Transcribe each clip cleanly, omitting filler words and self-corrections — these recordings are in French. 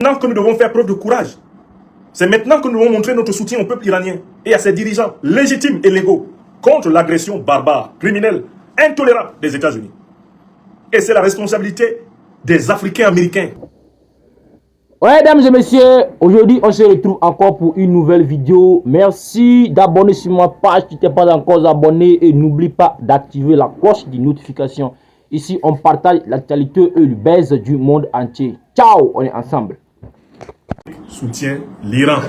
maintenant que nous devons faire preuve de courage. C'est maintenant que nous devons montrer notre soutien au peuple iranien et à ses dirigeants légitimes et légaux contre l'agression barbare, criminelle, intolérable des États-Unis. Et c'est la responsabilité des Africains américains. Ouais, mesdames et messieurs, aujourd'hui on se retrouve encore pour une nouvelle vidéo. Merci d'abonner sur ma page si tu n'es pas encore abonné et n'oublie pas d'activer la cloche de notification. Ici on partage l'actualité et le buzz du monde entier. Ciao, on est ensemble. Soutient l'Iran.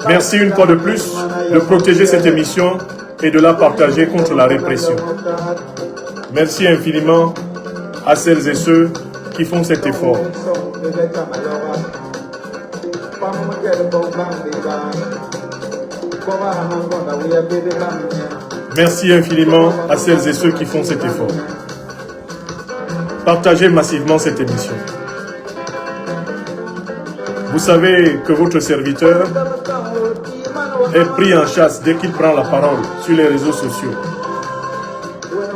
Merci une fois de plus de protéger cette émission et de la partager contre la répression. Merci infiniment à celles et ceux qui font cet effort. Merci infiniment à celles et ceux qui font cet effort. Partagez massivement cette émission. Vous savez que votre serviteur est pris en chasse dès qu'il prend la parole sur les réseaux sociaux.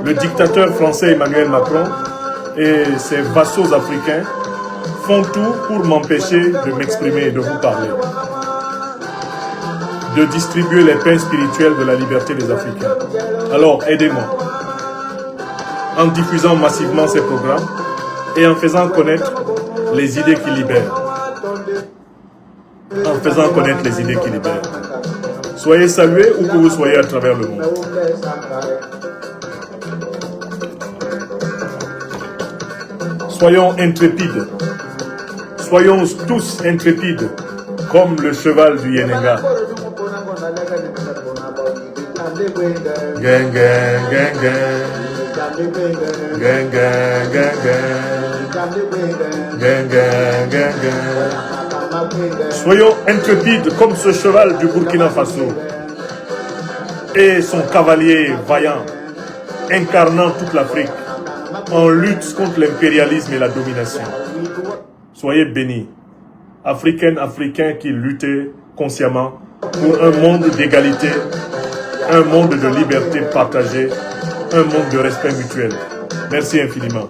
Le dictateur français Emmanuel Macron et ses vassaux africains font tout pour m'empêcher de m'exprimer et de vous parler. De distribuer les pains spirituels de la liberté des Africains. Alors aidez-moi en diffusant massivement ces programmes et en faisant connaître les idées qui libèrent. En faisant connaître les idées qui libèrent. Soyez salués où que vous soyez à travers le monde. Soyons intrépides. Soyons tous intrépides comme le cheval du Yenenga. Gang, gang, gang, gang. Gang, gang, gang, gang. Gang, gang, gang, gang. Soyons intrépides comme ce cheval du Burkina Faso et son cavalier vaillant, incarnant toute l'Afrique en lutte contre l'impérialisme et la domination. Soyez bénis, Africaines, Africains qui luttaient consciemment pour un monde d'égalité, un monde de liberté partagée, un monde de respect mutuel. Merci infiniment.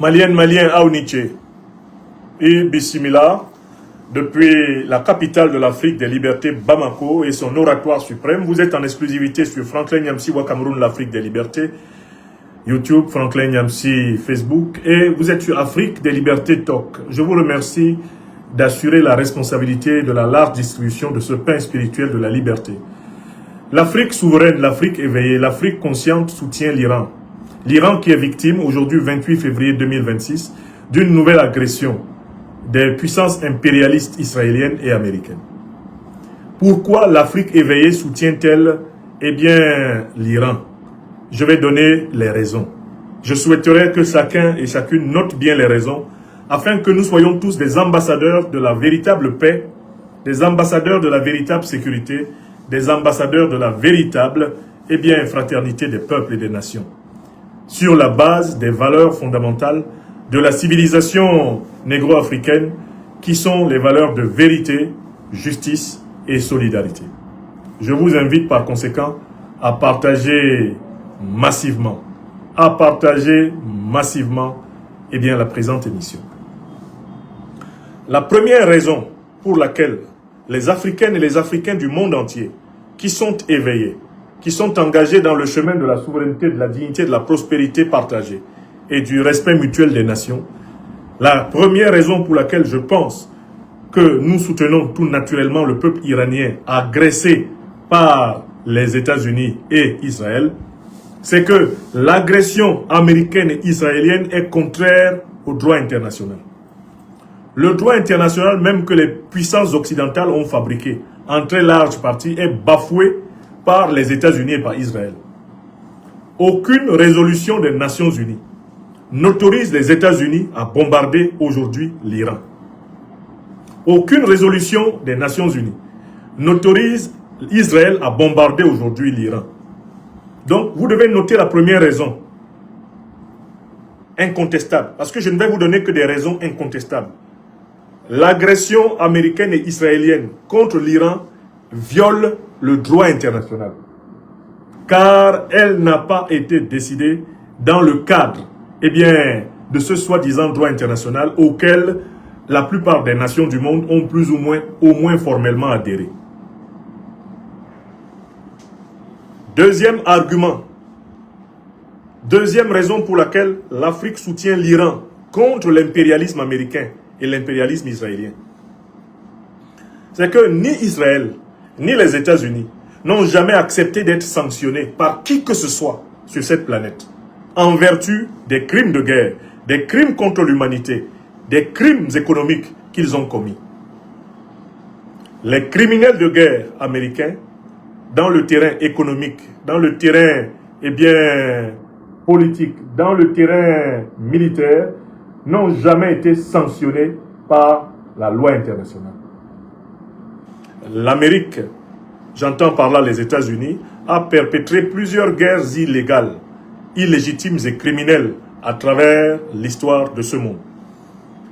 Malienne, Malien, Aouniche et Bissimila, depuis la capitale de l'Afrique des libertés, Bamako, et son oratoire suprême. Vous êtes en exclusivité sur Franklin Nyamsi Wa Cameroun, l'Afrique des libertés, YouTube, Franklin Nyamsi, Facebook, et vous êtes sur Afrique des libertés Talk. Je vous remercie d'assurer la responsabilité de la large distribution de ce pain spirituel de la liberté. L'Afrique souveraine, l'Afrique éveillée, l'Afrique consciente soutient l'Iran. L'Iran qui est victime, aujourd'hui 28 février 2026, d'une nouvelle agression des puissances impérialistes israéliennes et américaines. Pourquoi l'Afrique éveillée soutient-elle, eh bien, l'Iran? Je vais donner les raisons. Je souhaiterais que chacun et chacune note bien les raisons, afin que nous soyons tous des ambassadeurs de la véritable paix, des ambassadeurs de la véritable sécurité, des ambassadeurs de la véritable, eh bien, fraternité des peuples et des nations, sur la base des valeurs fondamentales de la civilisation négro-africaine, qui sont les valeurs de vérité, justice et solidarité. Je vous invite par conséquent à partager massivement, eh bien, la présente émission. La première raison pour laquelle les Africaines et les Africains du monde entier qui sont éveillés, qui sont engagés dans le chemin de la souveraineté, de la dignité, de la prospérité partagée et du respect mutuel des nations, la première raison pour laquelle je pense que nous soutenons tout naturellement le peuple iranien agressé par les États-Unis et Israël, c'est que l'agression américaine et israélienne est contraire au droit international. Le droit international même que les puissances occidentales ont fabriqué en très large partie, est bafouée par les États-Unis et par Israël. Aucune résolution des Nations Unies n'autorise les États-Unis à bombarder aujourd'hui l'Iran. Aucune résolution des Nations Unies n'autorise Israël à bombarder aujourd'hui l'Iran. Donc, vous devez noter la première raison. Incontestable. Parce que je ne vais vous donner que des raisons incontestables. L'agression américaine et israélienne contre l'Iran viole le droit international. Car elle n'a pas été décidée dans le cadre de ce soi-disant droit international auquel la plupart des nations du monde ont plus ou moins, au moins formellement adhéré. Deuxième argument. Deuxième raison pour laquelle l'Afrique soutient l'Iran contre l'impérialisme américain et l'impérialisme israélien. C'est que ni Israël, ni les États-Unis n'ont jamais accepté d'être sanctionnés par qui que ce soit sur cette planète en vertu des crimes de guerre, des crimes contre l'humanité, des crimes économiques qu'ils ont commis. Les criminels de guerre américains, dans le terrain économique, dans le terrain politique, dans le terrain militaire, n'ont jamais été sanctionnés par la loi internationale. L'Amérique, j'entends par là les États-Unis, a perpétré plusieurs guerres illégales, illégitimes et criminelles à travers l'histoire de ce monde.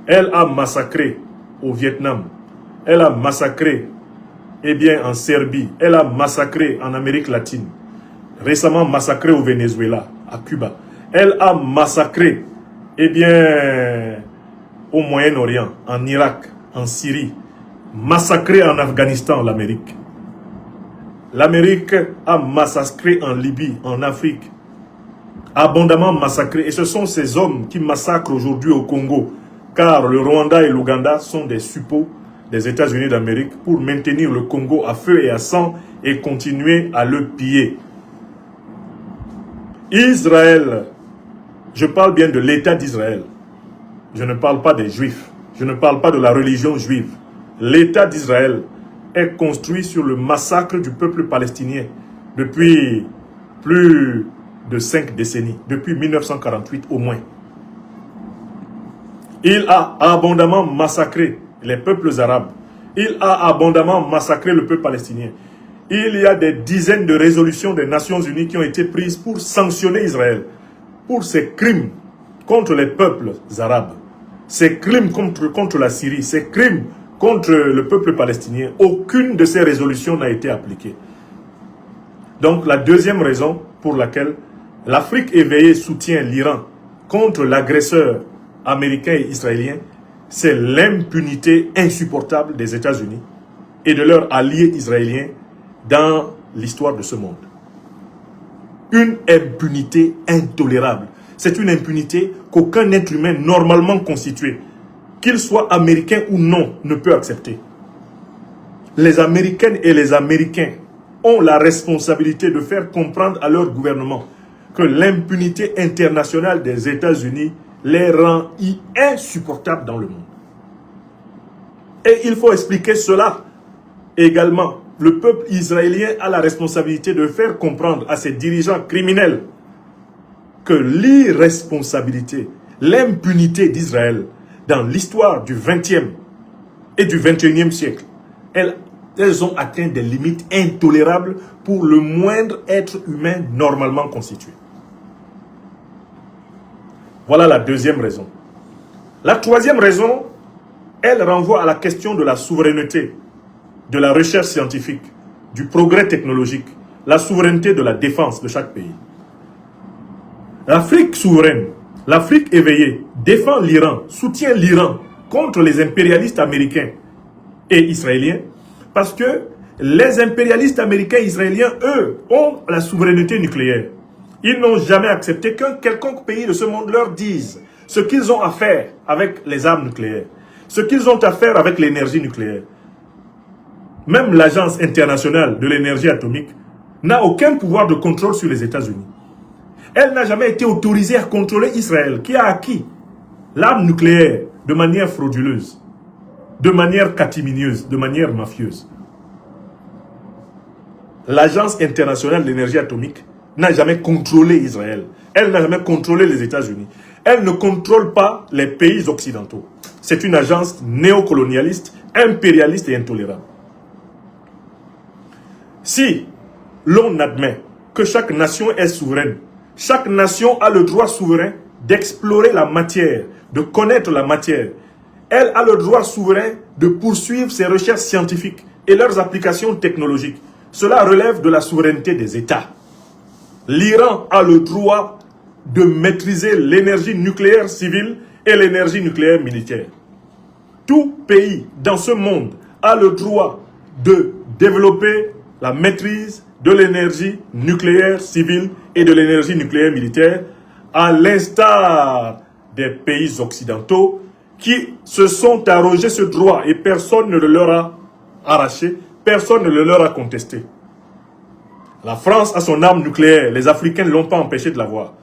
Elle a massacré au Vietnam, elle a massacré en Serbie, elle a massacré en Amérique latine, récemment massacré au Venezuela, à Cuba. Elle a massacré au Moyen-Orient, en Irak, en Syrie, massacré en Afghanistan, l'Amérique. L'Amérique a massacré en Libye, en Afrique, abondamment massacré. Et ce sont ces hommes qui massacrent aujourd'hui au Congo, car le Rwanda et l'Ouganda sont des suppôts des États-Unis d'Amérique pour maintenir le Congo à feu et à sang et continuer à le piller. Israël, je parle bien de l'État d'Israël. Je ne parle pas des Juifs. Je ne parle pas de la religion juive. L'État d'Israël est construit sur le massacre du peuple palestinien depuis plus de 5 décennies, depuis 1948 au moins. Il a abondamment massacré les peuples arabes. Il a abondamment massacré le peuple palestinien. Il y a des dizaines de résolutions des Nations Unies qui ont été prises pour sanctionner Israël pour ses crimes contre les peuples arabes, ses crimes contre la Syrie, ses crimes contre le peuple palestinien. Aucune de ces résolutions n'a été appliquée. Donc la deuxième raison pour laquelle l'Afrique éveillée soutient l'Iran contre l'agresseur américain et israélien, c'est l'impunité insupportable des États-Unis et de leurs alliés israéliens dans l'histoire de ce monde. Une impunité intolérable. C'est une impunité qu'aucun être humain normalement constitué, qu'il soit américain ou non, ne peut accepter. Les Américaines et les Américains ont la responsabilité de faire comprendre à leur gouvernement que l'impunité internationale des États-Unis les rend insupportables dans le monde. Et il faut expliquer cela également. Le peuple israélien a la responsabilité de faire comprendre à ses dirigeants criminels que l'irresponsabilité, l'impunité d'Israël dans l'histoire du 20e et du 21e siècle, elles ont atteint des limites intolérables pour le moindre être humain normalement constitué. Voilà la deuxième raison. La troisième raison, elle renvoie à la question de la souveraineté, de la recherche scientifique, du progrès technologique, la souveraineté de la défense de chaque pays. L'Afrique souveraine, l'Afrique éveillée, défend l'Iran, soutient l'Iran contre les impérialistes américains et israéliens, parce que les impérialistes américains et israéliens, eux, ont la souveraineté nucléaire. Ils n'ont jamais accepté qu'un quelconque pays de ce monde leur dise ce qu'ils ont à faire avec les armes nucléaires, ce qu'ils ont à faire avec l'énergie nucléaire. Même l'Agence internationale de l'énergie atomique n'a aucun pouvoir de contrôle sur les États-Unis. Elle n'a jamais été autorisée à contrôler Israël, qui a acquis l'arme nucléaire de manière frauduleuse, de manière catiminieuse, de manière mafieuse. l'Agence internationale de l'énergie atomique n'a jamais contrôlé Israël. Elle n'a jamais contrôlé les États-Unis. Elle ne contrôle pas les pays occidentaux. C'est une agence néocolonialiste, impérialiste et intolérante. Si l'on admet que chaque nation est souveraine, chaque nation a le droit souverain d'explorer la matière, de connaître la matière. Elle a le droit souverain de poursuivre ses recherches scientifiques et leurs applications technologiques. Cela relève de la souveraineté des États. L'Iran a le droit de maîtriser l'énergie nucléaire civile et l'énergie nucléaire militaire. Tout pays dans ce monde a le droit de développer la maîtrise de l'énergie nucléaire civile et de l'énergie nucléaire militaire, à l'instar des pays occidentaux qui se sont arrogés ce droit et personne ne le leur a arraché, personne ne le leur a contesté. La France a son arme nucléaire, les Africains ne l'ont pas empêché de l'avoir.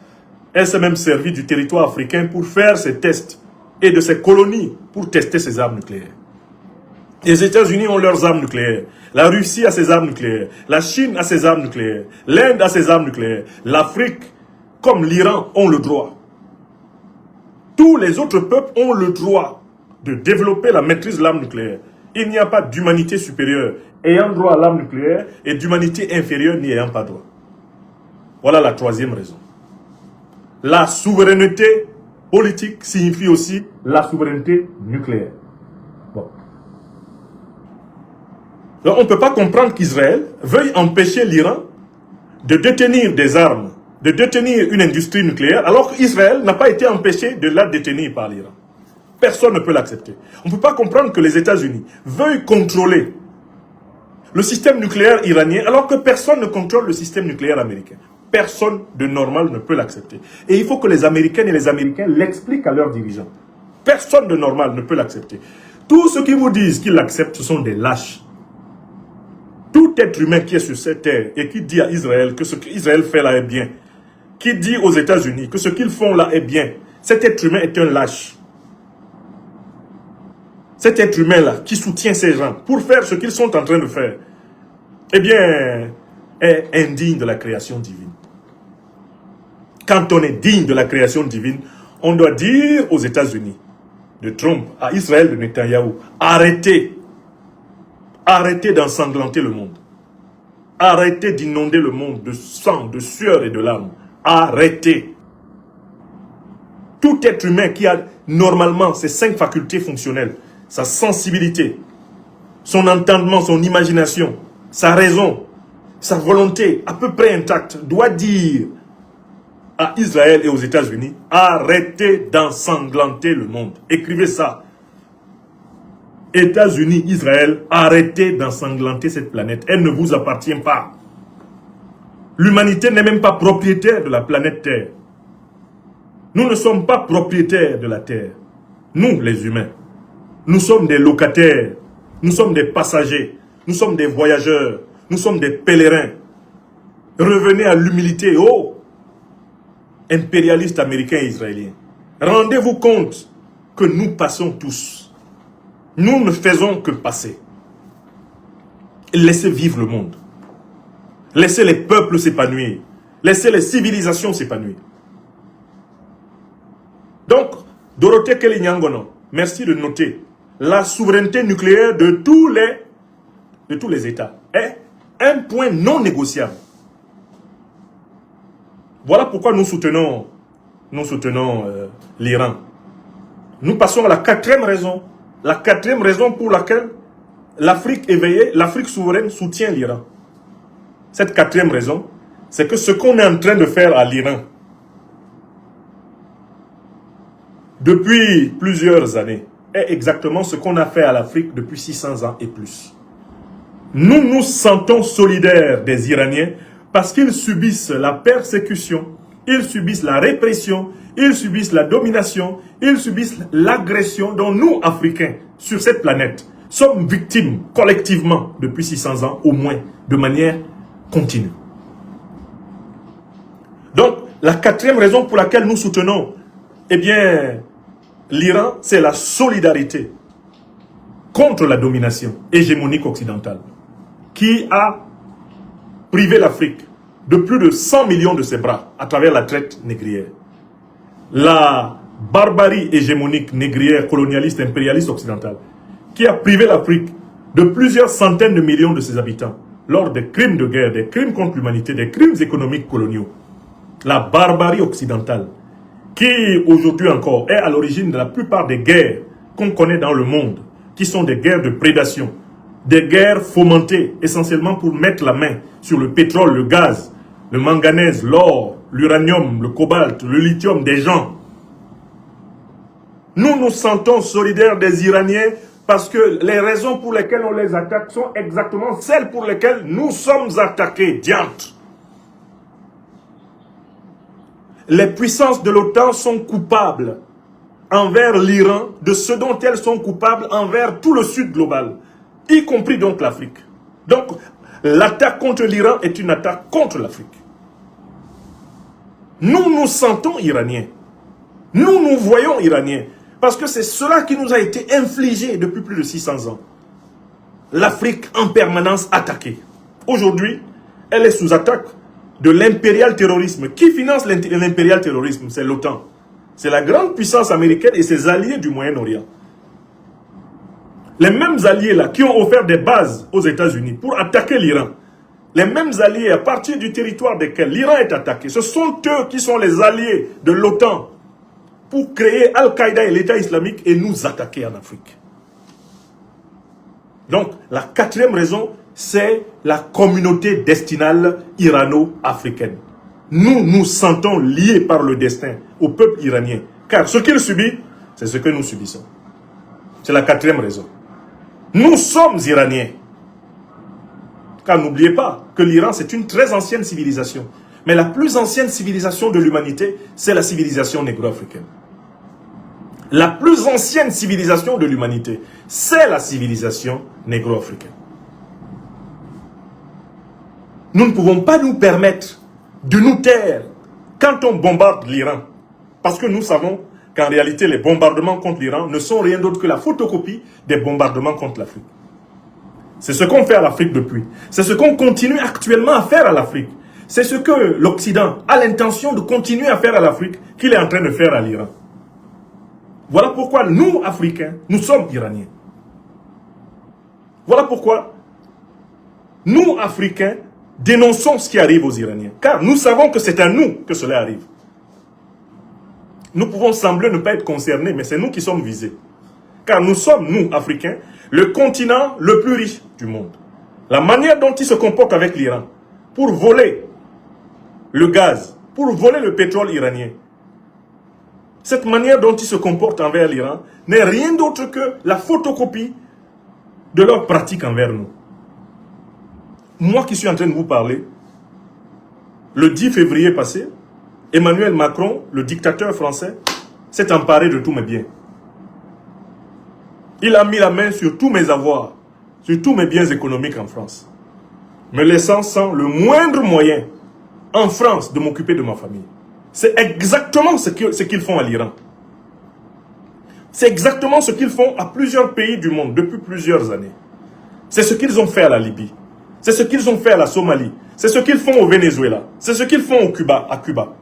Elle s'est même servie du territoire africain pour faire ses tests et de ses colonies pour tester ses armes nucléaires. Les États-Unis ont leurs armes nucléaires, la Russie a ses armes nucléaires, la Chine a ses armes nucléaires, l'Inde a ses armes nucléaires, l'Afrique, comme l'Iran, ont le droit. Tous les autres peuples ont le droit de développer la maîtrise de l'arme nucléaire. Il n'y a pas d'humanité supérieure ayant droit à l'arme nucléaire et d'humanité inférieure n'y ayant pas droit. Voilà la troisième raison. La souveraineté politique signifie aussi la souveraineté nucléaire. Bon. Donc on ne peut pas comprendre qu'Israël veuille empêcher l'Iran de détenir des armes, de détenir une industrie nucléaire, alors qu'Israël n'a pas été empêché de la détenir par l'Iran. Personne ne peut l'accepter. On ne peut pas comprendre que les États-Unis veuillent contrôler le système nucléaire iranien, alors que personne ne contrôle le système nucléaire américain. Personne de normal ne peut l'accepter. Et il faut que les Américaines et les Américains l'expliquent à leurs dirigeants. Personne de normal ne peut l'accepter. Tous ceux qui vous disent qu'ils l'acceptent, ce sont des lâches. Tout être humain qui est sur cette terre et qui dit à Israël que ce qu'Israël fait là est bien, qui dit aux États-Unis que ce qu'ils font là est bien, cet être humain est un lâche. Cet être humain-là, qui soutient ces gens pour faire ce qu'ils sont en train de faire, eh bien, est indigne de la création divine. Quand on est digne de la création divine, on doit dire aux États-Unis, de Trump, à Israël de Netanyahou, arrêtez. Arrêtez d'ensanglanter le monde. Arrêtez d'inonder le monde de sang, de sueur et de larmes. Arrêtez. Tout être humain qui a normalement ses 5 facultés fonctionnelles, sa sensibilité, son entendement, son imagination, sa raison, sa volonté à peu près intacte, doit dire à Israël et aux États-Unis, arrêtez d'ensanglanter le monde. Écrivez ça. États-Unis, Israël, arrêtez d'ensanglanter cette planète. Elle ne vous appartient pas. L'humanité n'est même pas propriétaire de la planète Terre. Nous ne sommes pas propriétaires de la Terre. Nous, les humains, nous sommes des locataires. Nous sommes des passagers. Nous sommes des voyageurs. Nous sommes des pèlerins. Revenez à l'humilité. Oh! Impérialistes américains et israéliens. Rendez-vous compte que nous passons tous. Nous ne faisons que passer. Laissez vivre le monde. Laissez les peuples s'épanouir. Laissez les civilisations s'épanouir. Donc, Dorothée Kelly Nyangono, merci de noter la souveraineté nucléaire de tous les États est un point non négociable. Voilà pourquoi nous soutenons l'Iran. Nous passons à la 4e raison. La 4e raison pour laquelle l'Afrique éveillée, l'Afrique souveraine soutient l'Iran. Cette 4e raison, c'est que ce qu'on est en train de faire à l'Iran, depuis plusieurs années, est exactement ce qu'on a fait à l'Afrique depuis 600 ans et plus. Nous nous sentons solidaires des Iraniens parce qu'ils subissent la persécution, ils subissent la répression, ils subissent la domination, ils subissent l'agression dont nous, Africains, sur cette planète, sommes victimes collectivement depuis 600 ans, au moins, de manière continue. Donc, la 4e raison pour laquelle nous soutenons, eh bien, l'Iran, c'est la solidarité contre la domination hégémonique occidentale, qui a privé l'Afrique de plus de 100 millions de ses bras à travers la traite négrière. La barbarie hégémonique négrière, colonialiste, impérialiste occidentale, qui a privé l'Afrique de plusieurs centaines de millions de ses habitants lors des crimes de guerre, des crimes contre l'humanité, des crimes économiques coloniaux. La barbarie occidentale, qui aujourd'hui encore est à l'origine de la plupart des guerres qu'on connaît dans le monde, qui sont des guerres de prédation, des guerres fomentées essentiellement pour mettre la main sur le pétrole, le gaz, le manganèse, l'or, l'uranium, le cobalt, le lithium des gens. Nous nous sentons solidaires des Iraniens parce que les raisons pour lesquelles on les attaque sont exactement celles pour lesquelles nous sommes attaqués, diantre. Les puissances de l'OTAN sont coupables envers l'Iran de ce dont elles sont coupables envers tout le Sud global, y compris donc l'Afrique. Donc, l'attaque contre l'Iran est une attaque contre l'Afrique. Nous nous sentons iraniens. Nous nous voyons iraniens. Parce que c'est cela qui nous a été infligé depuis plus de 600 ans. L'Afrique en permanence attaquée. Aujourd'hui, elle est sous attaque de l'impérial terrorisme. Qui finance l'impérial terrorisme? C'est l'OTAN. C'est la grande puissance américaine et ses alliés du Moyen-Orient. Les mêmes alliés là qui ont offert des bases aux États-Unis pour attaquer l'Iran. Les mêmes alliés à partir du territoire desquels l'Iran est attaqué. Ce sont eux qui sont les alliés de l'OTAN pour créer Al-Qaïda et l'État islamique et nous attaquer en Afrique. Donc, la quatrième raison, c'est la communauté destinale irano-africaine. Nous nous sentons liés par le destin au peuple iranien. Car ce qu'il subit, c'est ce que nous subissons. C'est la quatrième raison. Nous sommes iraniens. Car n'oubliez pas que l'Iran, c'est une très ancienne civilisation. Mais la plus ancienne civilisation de l'humanité, c'est la civilisation négro-africaine. La plus ancienne civilisation de l'humanité, c'est la civilisation négro-africaine. Nous ne pouvons pas nous permettre de nous taire quand on bombarde l'Iran. Parce que nous savons qu'en réalité, les bombardements contre l'Iran ne sont rien d'autre que la photocopie des bombardements contre l'Afrique. C'est ce qu'on fait à l'Afrique depuis. C'est ce qu'on continue actuellement à faire à l'Afrique. C'est ce que l'Occident a l'intention de continuer à faire à l'Afrique qu'il est en train de faire à l'Iran. Voilà pourquoi nous, Africains, nous sommes Iraniens. Voilà pourquoi nous, Africains, dénonçons ce qui arrive aux Iraniens. Car nous savons que c'est à nous que cela arrive. Nous pouvons sembler ne pas être concernés, mais c'est nous qui sommes visés. Car nous sommes, nous, Africains, le continent le plus riche du monde. La manière dont ils se comportent avec l'Iran pour voler le gaz, pour voler le pétrole iranien, cette manière dont ils se comportent envers l'Iran n'est rien d'autre que la photocopie de leur pratique envers nous. Moi qui suis en train de vous parler, le 10 février passé, Emmanuel Macron, le dictateur français, s'est emparé de tous mes biens. Il a mis la main sur tous mes avoirs, sur tous mes biens économiques en France, me laissant sans le moindre moyen en France de m'occuper de ma famille. C'est exactement ce qu'ils font à l'Iran. C'est exactement ce qu'ils font à plusieurs pays du monde depuis plusieurs années. C'est ce qu'ils ont fait à la Libye. C'est ce qu'ils ont fait à la Somalie. C'est ce qu'ils font au Venezuela. C'est ce qu'ils font à Cuba.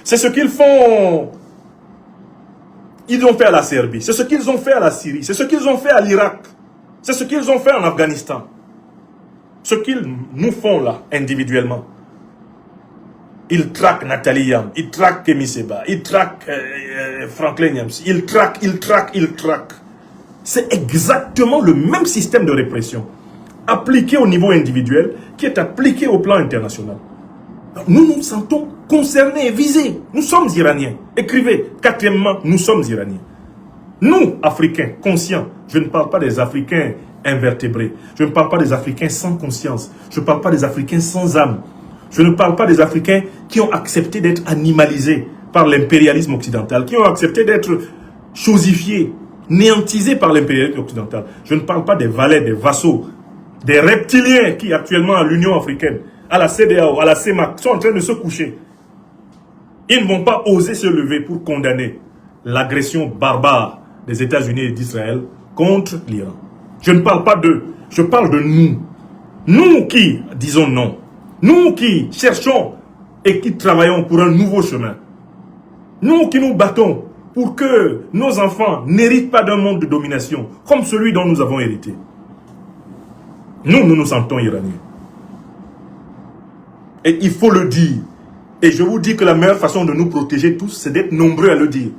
C'est ce qu'ils font... Ils ont fait à la Serbie. C'est ce qu'ils ont fait à la Syrie. C'est ce qu'ils ont fait à l'Irak. C'est ce qu'ils ont fait en Afghanistan. Ce qu'ils nous font là, individuellement. Ils traquent Nathalie Yam, ils traquent Kemi Seba, ils traquent Franklin Nyamsi, ils traquent. C'est exactement le même système de répression appliqué au niveau individuel qui est appliqué au plan international. Donc, nous nous sentons concernés et visés. Nous sommes Iraniens. Écrivez, quatrièmement, nous sommes Iraniens. Nous, Africains, conscients, je ne parle pas des Africains invertébrés, je ne parle pas des Africains sans conscience, je ne parle pas des Africains sans âme. Je ne parle pas des Africains qui ont accepté d'être animalisés par l'impérialisme occidental, qui ont accepté d'être chosifiés, néantisés par l'impérialisme occidental. Je ne parle pas des valets, des vassaux, des reptiliens qui actuellement à l'Union africaine, à la CEDEAO, à la CEMAC, sont en train de se coucher. Ils ne vont pas oser se lever pour condamner l'agression barbare des États-Unis et d'Israël contre l'Iran. Je ne parle pas d'eux, je parle de nous. Nous qui disons non. Nous qui cherchons et qui travaillons pour un nouveau chemin. Nous qui nous battons pour que nos enfants n'héritent pas d'un monde de domination comme celui dont nous avons hérité. Nous nous sentons iraniens. Et il faut le dire. Et je vous dis que la meilleure façon de nous protéger tous, c'est d'être nombreux à le dire.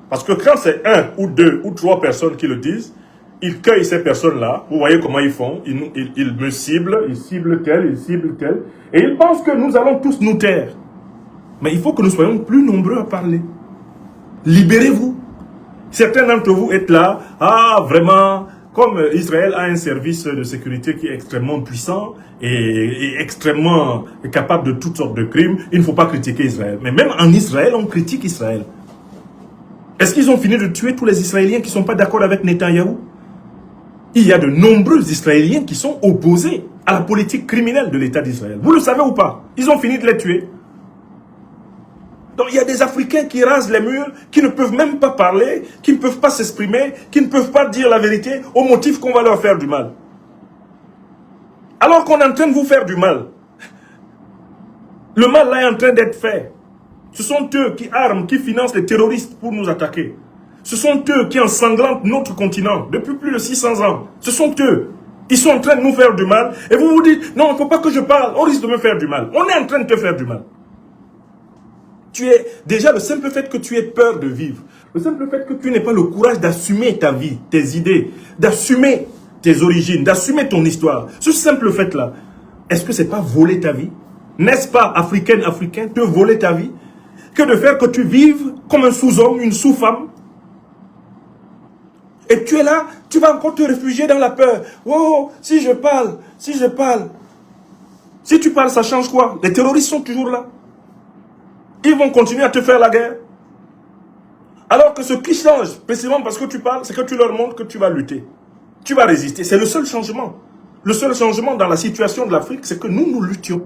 Parce que quand c'est 1 ou 2 ou 3 personnes qui le disent, ils cueillent ces personnes-là. Vous voyez comment ils font. Ils me ciblent, ils ciblent tel, ils ciblent tel. Et ils pensent que nous allons tous nous taire. Mais il faut que nous soyons plus nombreux à parler. Libérez-vous. Certains d'entre vous êtes là. Ah, vraiment, comme Israël a un service de sécurité qui est extrêmement puissant et extrêmement capable de toutes sortes de crimes, il ne faut pas critiquer Israël. Mais même en Israël, on critique Israël. Est-ce qu'ils ont fini de tuer tous les Israéliens qui ne sont pas d'accord avec Netanyahou? Il y a de nombreux Israéliens qui sont opposés à la politique criminelle de l'État d'Israël. Vous le savez ou pas? Ils ont fini de les tuer. Donc il y a des Africains qui rasent les murs, qui ne peuvent même pas parler, qui ne peuvent pas s'exprimer, qui ne peuvent pas dire la vérité au motif qu'on va leur faire du mal. Alors qu'on est en train de vous faire du mal. Le mal là est en train d'être fait. Ce sont eux qui arment, qui financent les terroristes pour nous attaquer. Ce sont eux qui ensanglantent notre continent depuis plus de 600 ans. Ce sont eux. Ils sont en train de nous faire du mal. Et vous vous dites, non, il ne faut pas que je parle. On risque de me faire du mal. On est en train de te faire du mal. Tu es déjà le simple fait que tu aies peur de vivre. Le simple fait que tu n'aies pas le courage d'assumer ta vie, tes idées, d'assumer tes origines, d'assumer ton histoire. Ce simple fait-là, est-ce que ce n'est pas voler ta vie? N'est-ce pas, africaine, africain, te voler ta vie? Que de faire que tu vives comme un sous-homme, une sous-femme? Et tu es là, tu vas encore te réfugier dans la peur. Oh, si je parle, si je parle. Si tu parles, ça change quoi? Les terroristes sont toujours là. Ils vont continuer à te faire la guerre. Alors que ce qui change, précisément parce que tu parles, c'est que tu leur montres que tu vas lutter. Tu vas résister. C'est le seul changement. Le seul changement dans la situation de l'Afrique, c'est que nous luttions.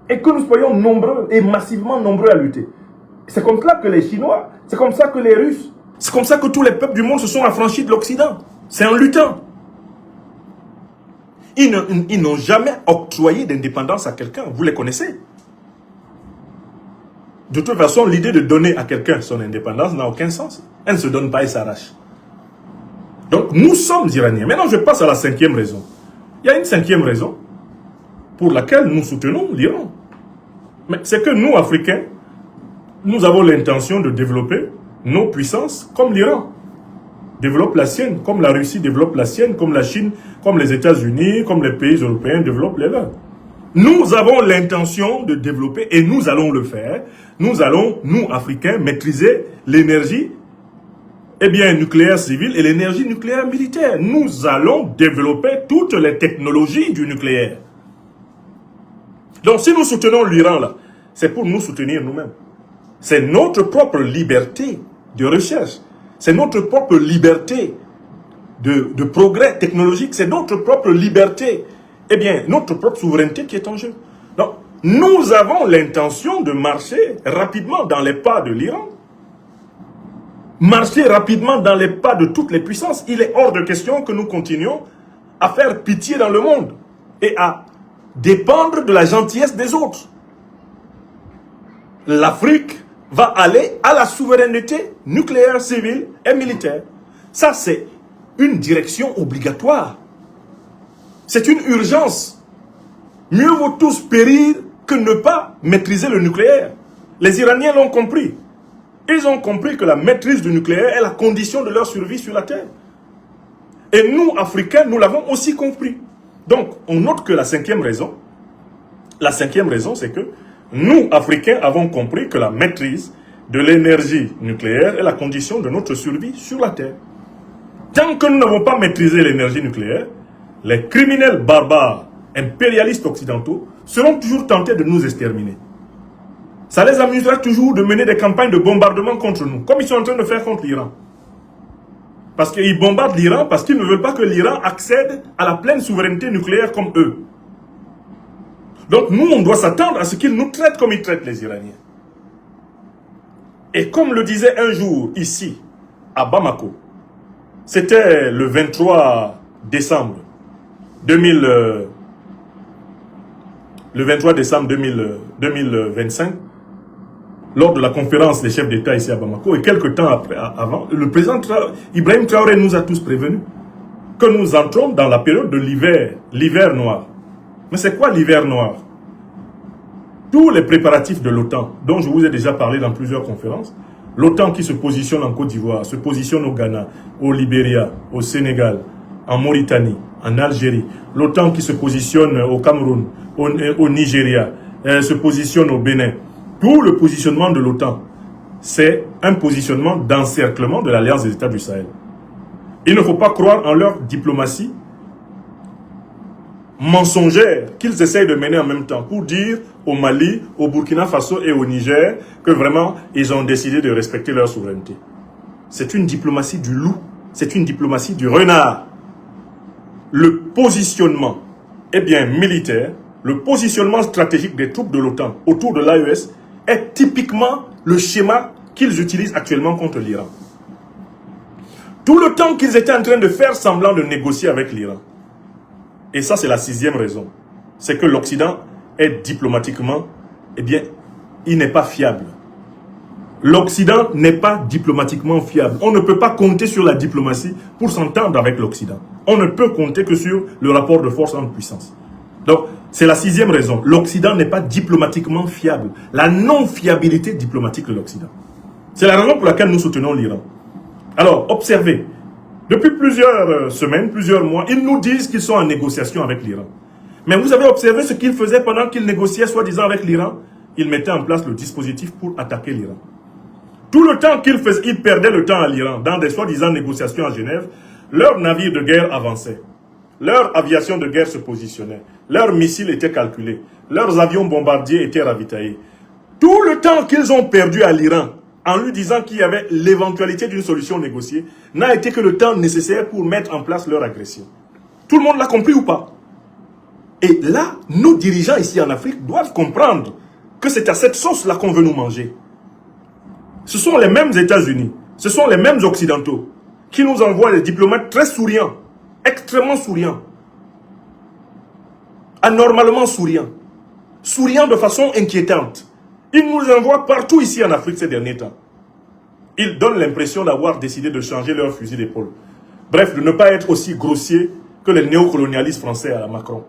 Et que nous soyons nombreux et massivement nombreux à lutter. C'est comme ça que les Chinois, c'est comme ça que les Russes, c'est comme ça que tous les peuples du monde se sont affranchis de l'Occident. C'est en luttant. Ils n'ont jamais octroyé d'indépendance à quelqu'un. Vous les connaissez. De toute façon, l'idée de donner à quelqu'un son indépendance n'a aucun sens. Elle ne se donne pas et s'arrache. Donc, nous sommes Iraniens. Maintenant, je passe à la 5e raison. Il y a une 5e raison pour laquelle nous soutenons l'Iran. Mais c'est que nous, Africains, nous avons l'intention de développer nos puissances comme l'Iran développe la sienne, comme la Russie développe la sienne, comme la Chine, comme les États-Unis, comme les pays européens développent les leurs. Nous avons l'intention de développer, et nous allons le faire, nous allons, nous, Africains, maîtriser l'énergie nucléaire civile et l'énergie nucléaire militaire. Nous allons développer toutes les technologies du nucléaire. Donc si nous soutenons l'Iran, là, c'est pour nous soutenir nous-mêmes. C'est notre propre liberté de recherche. C'est notre propre liberté de progrès technologique. C'est notre propre liberté, notre propre souveraineté qui est en jeu. Donc, nous avons l'intention de marcher rapidement dans les pas de l'Iran. Marcher rapidement dans les pas de toutes les puissances. Il est hors de question que nous continuions à faire pitié dans le monde et à dépendre de la gentillesse des autres. L'Afrique va aller à la souveraineté nucléaire, civile et militaire. Ça, c'est une direction obligatoire. C'est une urgence. Mieux vaut tous périr que ne pas maîtriser le nucléaire. Les Iraniens l'ont compris. Ils ont compris que la maîtrise du nucléaire est la condition de leur survie sur la Terre. Et nous, Africains, nous l'avons aussi compris. Donc, on note que la 5e raison, c'est que nous, Africains, avons compris que la maîtrise de l'énergie nucléaire est la condition de notre survie sur la Terre. Tant que nous n'avons pas maîtrisé l'énergie nucléaire, les criminels barbares, impérialistes occidentaux, seront toujours tentés de nous exterminer. Ça les amusera toujours de mener des campagnes de bombardement contre nous, comme ils sont en train de faire contre l'Iran. Parce qu'ils bombardent l'Iran parce qu'ils ne veulent pas que l'Iran accède à la pleine souveraineté nucléaire comme eux. Donc nous, on doit s'attendre à ce qu'ils nous traitent comme ils traitent les Iraniens. Et comme le disait un jour ici, à Bamako, c'était le 23 décembre le 23 décembre 2025, lors de la conférence des chefs d'État ici à Bamako, et quelques temps avant, le président Ibrahim Traoré nous a tous prévenus que nous entrons dans la période de l'hiver noir. Mais c'est quoi l'hiver noir? Tous les préparatifs de l'OTAN, dont je vous ai déjà parlé dans plusieurs conférences, l'OTAN qui se positionne en Côte d'Ivoire, se positionne au Ghana, au Libéria, au Sénégal, en Mauritanie, en Algérie, l'OTAN qui se positionne au Cameroun, au Nigeria, se positionne au Bénin. Tout le positionnement de l'OTAN, c'est un positionnement d'encerclement de l'Alliance des États du Sahel. Il ne faut pas croire en leur diplomatie mensongère qu'ils essayent de mener en même temps pour dire au Mali, au Burkina Faso et au Niger que vraiment ils ont décidé de respecter leur souveraineté. C'est une diplomatie du loup, c'est une diplomatie du renard. Le positionnement militaire, le positionnement stratégique des troupes de l'OTAN autour de l'AES est typiquement le schéma qu'ils utilisent actuellement contre l'Iran. Tout le temps qu'ils étaient en train de faire semblant de négocier avec l'Iran. Et ça, c'est la 6e raison. C'est que l'Occident est diplomatiquement, il n'est pas fiable. L'Occident n'est pas diplomatiquement fiable. On ne peut pas compter sur la diplomatie pour s'entendre avec l'Occident. On ne peut compter que sur le rapport de force entre puissances. Donc, c'est la 6e raison. L'Occident n'est pas diplomatiquement fiable. La non-fiabilité diplomatique de l'Occident. C'est la raison pour laquelle nous soutenons l'Iran. Alors, observez. Depuis plusieurs semaines, plusieurs mois, ils nous disent qu'ils sont en négociation avec l'Iran. Mais vous avez observé ce qu'ils faisaient pendant qu'ils négociaient soi-disant avec l'Iran? Ils mettaient en place le dispositif pour attaquer l'Iran. Tout le temps qu'ils perdaient le temps à l'Iran, dans des soi-disant négociations à Genève, leurs navires de guerre avançaient. Leur aviation de guerre se positionnait. Leurs missiles étaient calculés. Leurs avions bombardiers étaient ravitaillés. Tout le temps qu'ils ont perdu à l'Iran, en lui disant qu'il y avait l'éventualité d'une solution négociée, n'a été que le temps nécessaire pour mettre en place leur agression. Tout le monde l'a compris ou pas? Et là, nos dirigeants ici en Afrique doivent comprendre que c'est à cette sauce-là qu'on veut nous manger. Ce sont les mêmes États-Unis, ce sont les mêmes Occidentaux qui nous envoient des diplomates très souriants, extrêmement souriants, anormalement souriants, souriants de façon inquiétante. Ils nous envoient partout ici en Afrique ces derniers temps. Ils donnent l'impression d'avoir décidé de changer leur fusil d'épaule. Bref, de ne pas être aussi grossier que les néocolonialistes français à Macron.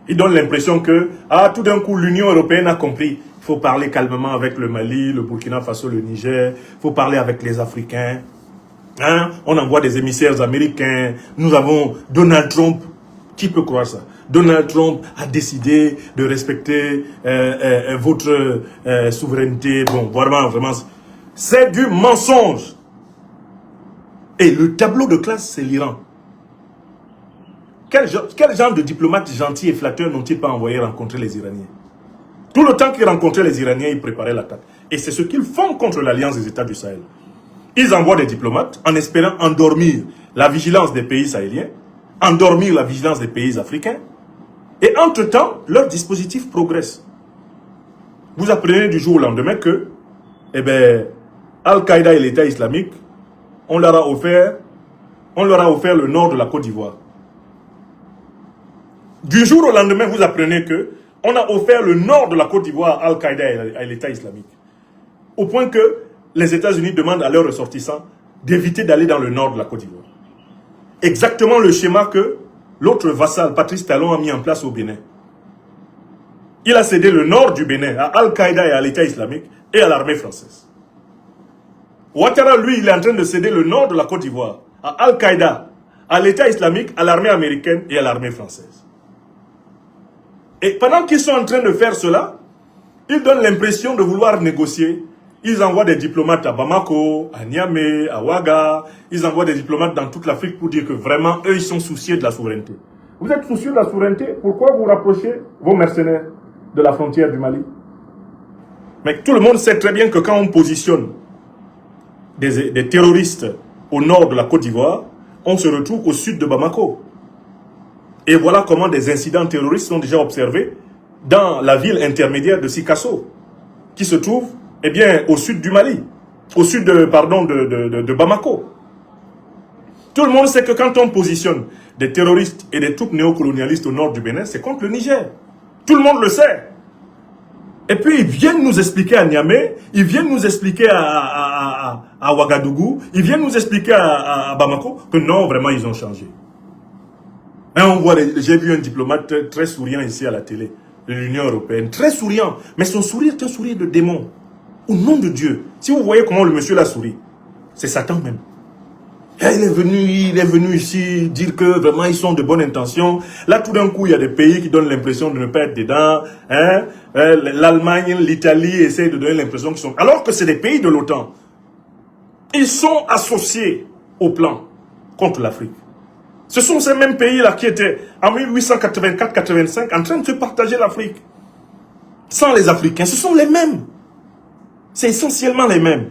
Ils donnent l'impression que, tout d'un coup, l'Union européenne a compris. Il faut parler calmement avec le Mali, le Burkina Faso, le Niger. Il faut parler avec les Africains. On envoie des émissaires américains. Nous avons Donald Trump. Qui peut croire ça? Donald Trump a décidé de respecter votre souveraineté. Bon, vraiment, c'est du mensonge. Et le tableau de classe, c'est l'Iran. Quel genre de diplomates gentils et flatteurs n'ont-ils pas envoyé rencontrer les Iraniens? Tout le temps qu'ils rencontraient les Iraniens, ils préparaient l'attaque. Et c'est ce qu'ils font contre l'Alliance des États du Sahel. Ils envoient des diplomates en espérant endormir la vigilance des pays sahéliens, endormir la vigilance des pays africains. Et entre-temps, leur dispositif progresse. Vous apprenez du jour au lendemain que Al-Qaïda et l'État islamique, on leur a offert le nord de la Côte d'Ivoire. Du jour au lendemain, vous apprenez que on a offert le nord de la Côte d'Ivoire à Al-Qaïda et à l'État islamique. Au point que les États-Unis demandent à leurs ressortissants d'éviter d'aller dans le nord de la Côte d'Ivoire. Exactement le schéma que l'autre vassal, Patrice Talon, a mis en place au Bénin. Il a cédé le nord du Bénin à Al-Qaïda et à l'État islamique et à l'armée française. Ouattara, lui, il est en train de céder le nord de la Côte d'Ivoire à Al-Qaïda, à l'État islamique, à l'armée américaine et à l'armée française. Et pendant qu'ils sont en train de faire cela, ils donnent l'impression de vouloir négocier. Ils envoient des diplomates à Bamako, à Niamey, à Ouaga. Ils envoient des diplomates dans toute l'Afrique pour dire que vraiment, eux, ils sont soucieux de la souveraineté. Vous êtes soucieux de la souveraineté? Pourquoi vous rapprochez vos mercenaires de la frontière du Mali? Mais tout le monde sait très bien que quand on positionne des terroristes au nord de la Côte d'Ivoire, on se retrouve au sud de Bamako. Et voilà comment des incidents terroristes sont déjà observés dans la ville intermédiaire de Sikasso, qui se trouve au sud du Mali, au sud de Bamako. Tout le monde sait que quand on positionne des terroristes et des troupes néocolonialistes au nord du Bénin, c'est contre le Niger. Tout le monde le sait. Et puis, ils viennent nous expliquer à Niamey, ils viennent nous expliquer à Ouagadougou, ils viennent nous expliquer à Bamako que non, vraiment, ils ont changé. J'ai vu un diplomate très souriant ici à la télé, de l'Union européenne, très souriant, mais son sourire est un sourire de démon. Au nom de Dieu, si vous voyez comment le monsieur l'a souri, c'est Satan même. Et il est venu ici dire que vraiment ils sont de bonnes intentions. Là, tout d'un coup, il y a des pays qui donnent l'impression de ne pas être dedans. Hein? L'Allemagne, l'Italie essaient de donner l'impression qu'ils sont... Alors que c'est des pays de l'OTAN. Ils sont associés au plan contre l'Afrique. Ce sont ces mêmes pays-là qui étaient en 1884-85 en train de se partager l'Afrique. Sans les Africains, ce sont les mêmes. C'est essentiellement les mêmes.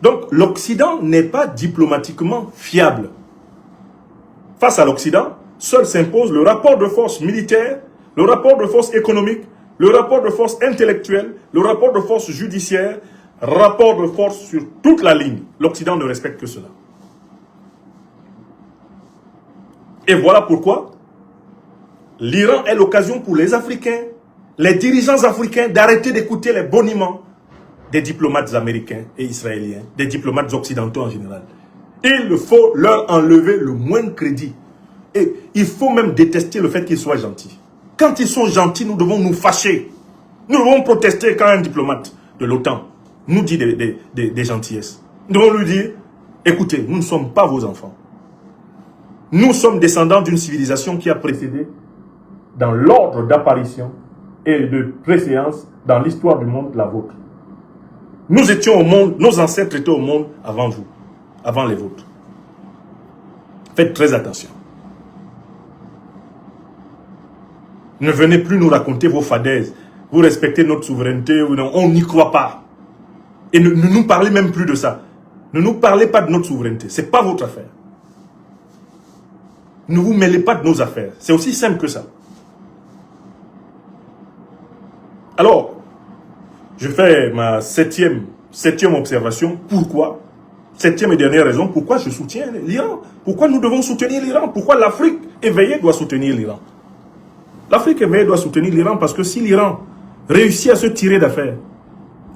Donc, l'Occident n'est pas diplomatiquement fiable. Face à l'Occident, seul s'impose le rapport de force militaire, le rapport de force économique, le rapport de force intellectuelle, le rapport de force judiciaire, rapport de force sur toute la ligne. L'Occident ne respecte que cela. Et voilà pourquoi l'Iran est l'occasion pour les Africains, les dirigeants africains, d'arrêter d'écouter les boniments des diplomates américains et israéliens, des diplomates occidentaux en général. Il faut leur enlever le moindre crédit. Et il faut même détester le fait qu'ils soient gentils. Quand ils sont gentils, nous devons nous fâcher. Nous devons protester quand un diplomate de l'OTAN nous dit des gentillesses. Nous devons lui dire, écoutez, nous ne sommes pas vos enfants. Nous sommes descendants d'une civilisation qui a précédé dans l'ordre d'apparition et de préséance dans l'histoire du monde, la vôtre. Nous étions au monde, nos ancêtres étaient au monde avant vous, avant les vôtres. Faites très attention. Ne venez plus nous raconter vos fadaises. Vous respectez notre souveraineté ou non, on n'y croit pas. Et ne nous parlez même plus de ça. Ne nous parlez pas de notre souveraineté. Ce n'est pas votre affaire. Ne vous mêlez pas de nos affaires. C'est aussi simple que ça. Alors, je fais ma septième observation. Pourquoi? Septième et dernière raison. Pourquoi je soutiens l'Iran? Pourquoi nous devons soutenir l'Iran? Pourquoi l'Afrique éveillée doit soutenir l'Iran? L'Afrique éveillée doit soutenir l'Iran parce que si l'Iran réussit à se tirer d'affaire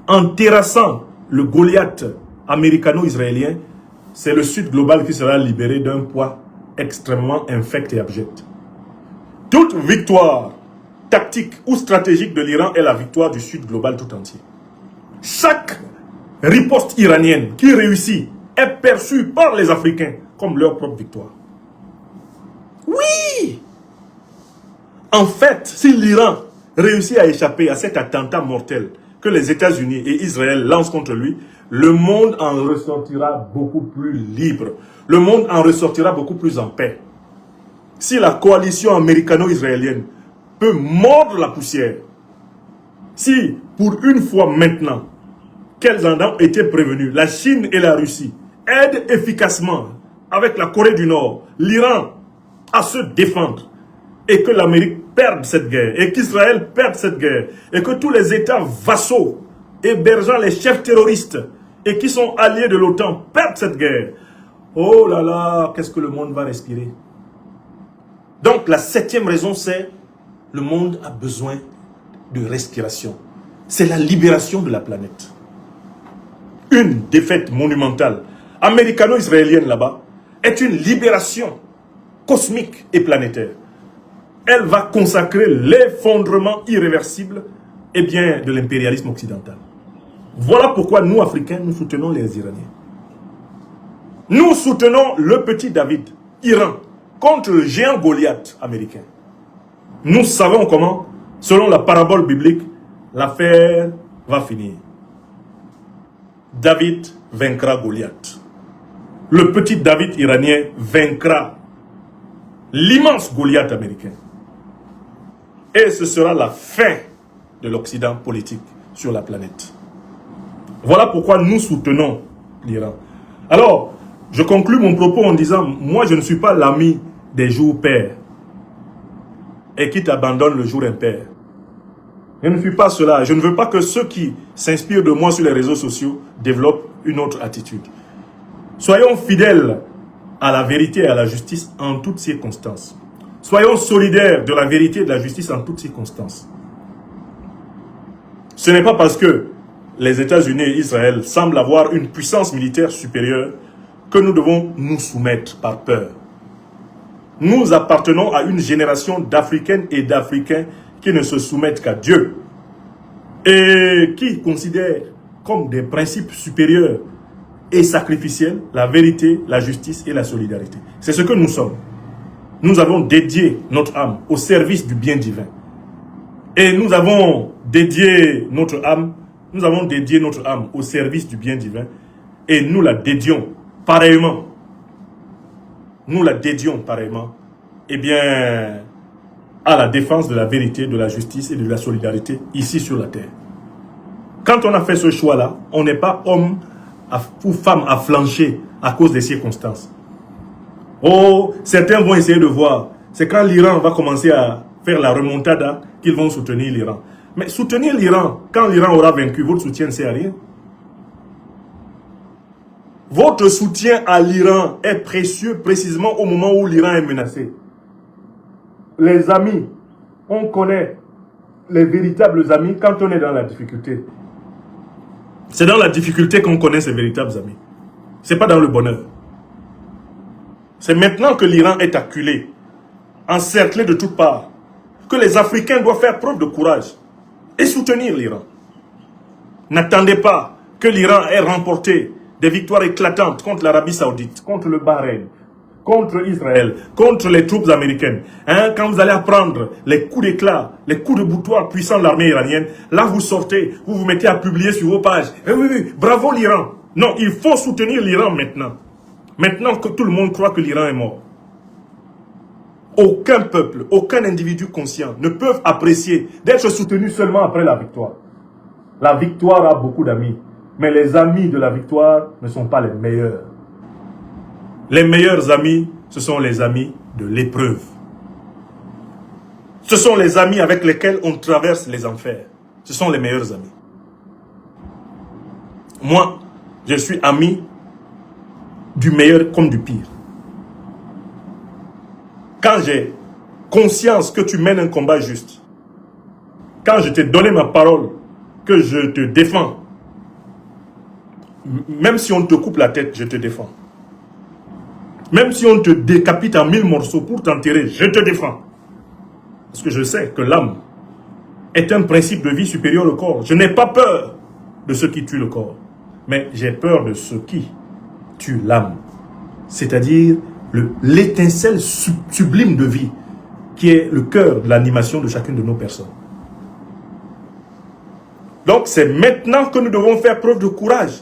en terrassant le Goliath américano-israélien, c'est le Sud global qui sera libéré d'un poids extrêmement infect et abject. Toute victoire tactique ou stratégique de l'Iran est la victoire du Sud global tout entier. Chaque riposte iranienne qui réussit est perçue par les Africains comme leur propre victoire. Oui! En fait, si l'Iran réussit à échapper à cet attentat mortel que les États-Unis et Israël lancent contre lui, le monde en ressortira beaucoup plus libre. Le monde en ressortira beaucoup plus en paix. Si la coalition américano-israélienne peut mordre la poussière, si pour une fois maintenant qu'elles en ont été prévenues, la Chine et la Russie aident efficacement avec la Corée du Nord, l'Iran à se défendre, et que l'Amérique perde cette guerre, et qu'Israël perde cette guerre, et que tous les États vassaux hébergeant les chefs terroristes et qui sont alliés de l'OTAN perdent cette guerre, oh là là, qu'est-ce que le monde va respirer? Donc la septième raison, c'est le monde a besoin de respiration. C'est la libération de la planète. Une défaite monumentale américano-israélienne là-bas est une libération cosmique et planétaire. Elle va consacrer l'effondrement irréversible de l'impérialisme occidental. Voilà pourquoi nous, Africains, nous soutenons les Iraniens. Nous soutenons le petit David, Iran, contre le géant Goliath américain. Nous savons comment, selon la parabole biblique, l'affaire va finir. David vaincra Goliath. Le petit David iranien vaincra l'immense Goliath américain. Et ce sera la fin de l'Occident politique sur la planète. Voilà pourquoi nous soutenons l'Iran. Alors, je conclus mon propos en disant, moi je ne suis pas l'ami des jours pairs et qui t'abandonnent le jour impair. Je ne suis pas cela. Je ne veux pas que ceux qui s'inspirent de moi sur les réseaux sociaux développent une autre attitude. Soyons fidèles à la vérité et à la justice en toutes circonstances. Soyons solidaires de la vérité et de la justice en toutes circonstances. Ce n'est pas parce que les États-Unis et Israël semblent avoir une puissance militaire supérieure que nous devons nous soumettre par peur. Nous appartenons à une génération d'Africaines et d'Africains qui ne se soumettent qu'à Dieu et qui considèrent comme des principes supérieurs et sacrificiels la vérité, la justice et la solidarité. C'est ce que nous sommes. Nous avons dédié notre âme au service du bien divin. Et nous avons dédié notre âme au service du bien divin. Et nous la dédions pareillement. Nous la dédions pareillement, eh bien, à la défense de la vérité, de la justice et de la solidarité ici sur la terre. Quand on a fait ce choix-là, on n'est pas homme ou femme à flancher à cause des circonstances. Oh, certains vont essayer de voir. C'est quand l'Iran va commencer à faire la remontada qu'ils vont soutenir l'Iran. Mais soutenir l'Iran, quand l'Iran aura vaincu, votre soutien ne sert à rien. Votre soutien à l'Iran est précieux précisément au moment où l'Iran est menacé. Les amis, on connaît les véritables amis quand on est dans la difficulté. C'est dans la difficulté qu'on connaît ses véritables amis. Ce n'est pas dans le bonheur. C'est maintenant que l'Iran est acculé, encerclé de toutes parts, que les Africains doivent faire preuve de courage et soutenir l'Iran. N'attendez pas que l'Iran ait remporté des victoires éclatantes contre l'Arabie Saoudite, contre le Bahreïn, contre Israël, contre les troupes américaines. Quand vous allez apprendre les coups d'éclat, les coups de boutoir puissants de l'armée iranienne, là vous sortez, vous vous mettez à publier sur vos pages. Oui, bravo l'Iran. Non, il faut soutenir l'Iran maintenant. Maintenant que tout le monde croit que l'Iran est mort. Aucun peuple, aucun individu conscient ne peut apprécier d'être soutenu seulement après la victoire. La victoire a beaucoup d'amis. Mais les amis de la victoire ne sont pas les meilleurs. Les meilleurs amis, ce sont les amis de l'épreuve. Ce sont les amis avec lesquels on traverse les enfers. Ce sont les meilleurs amis. Moi, je suis ami du meilleur comme du pire. Quand j'ai conscience que tu mènes un combat juste, quand je t'ai donné ma parole, que je te défends, même si on te coupe la tête, je te défends. Même si on te décapite en 1000 morceaux pour t'enterrer, je te défends. Parce que je sais que l'âme est un principe de vie supérieur au corps. Je n'ai pas peur de ceux qui tuent le corps, mais j'ai peur de ceux qui tuent l'âme. C'est-à-dire l'étincelle sublime de vie qui est le cœur de l'animation de chacune de nos personnes. Donc c'est maintenant que nous devons faire preuve de courage.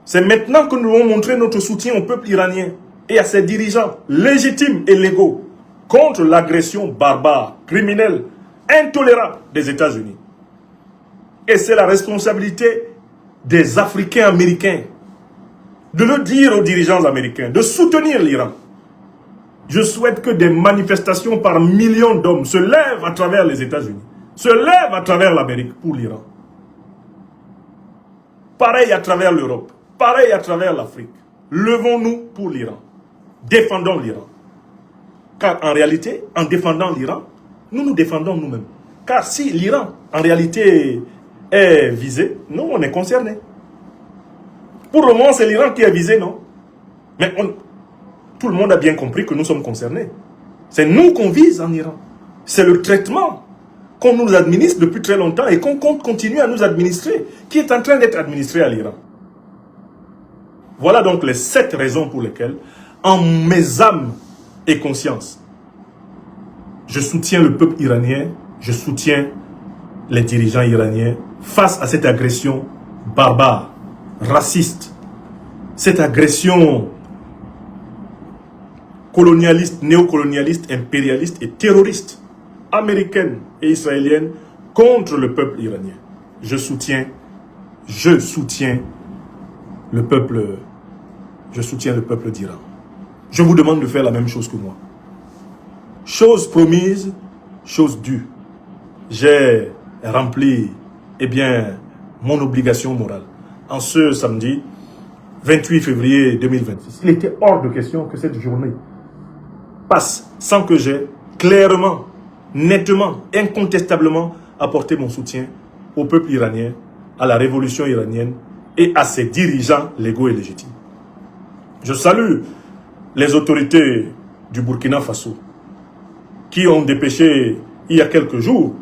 C'est maintenant que nous devons montrer notre soutien au peuple iranien et à ses dirigeants légitimes et légaux contre l'agression barbare, criminelle, intolérable des États-Unis. Et c'est la responsabilité des Africains américains de le dire aux dirigeants américains, de soutenir l'Iran. Je souhaite que des manifestations par millions d'hommes se lèvent à travers les États-Unis, se lèvent à travers l'Amérique pour l'Iran. Pareil à travers l'Europe, pareil à travers l'Afrique. Levons-nous pour l'Iran. Défendons l'Iran. Car en réalité, en défendant l'Iran, nous nous défendons nous-mêmes. Car si l'Iran, en réalité, est visé, nous, on est concernés. Pour le moment, c'est l'Iran qui est visé, non? Mais tout le monde a bien compris que nous sommes concernés. C'est nous qu'on vise en Iran. C'est le traitement qu'on nous administre depuis très longtemps et qu'on compte continuer à nous administrer, qui est en train d'être administré à l'Iran. Voilà donc les 7 raisons pour lesquelles, en mes âmes et conscience, je soutiens le peuple iranien, je soutiens les dirigeants iraniens face à cette agression barbare, raciste, cette agression colonialiste, néocolonialiste, impérialiste et terroriste, américaine et israélienne, contre le peuple iranien. Je soutiens le peuple d'Iran. Je vous demande de faire la même chose que moi. Chose promise, chose due. J'ai rempli, mon obligation morale. En ce samedi, 28 février 2026. Il était hors de question que cette journée passe sans que j'ai clairement, nettement, incontestablement apporter mon soutien au peuple iranien, à la révolution iranienne et à ses dirigeants légaux et légitimes. Je salue les autorités du Burkina Faso qui ont dépêché il y a quelques jours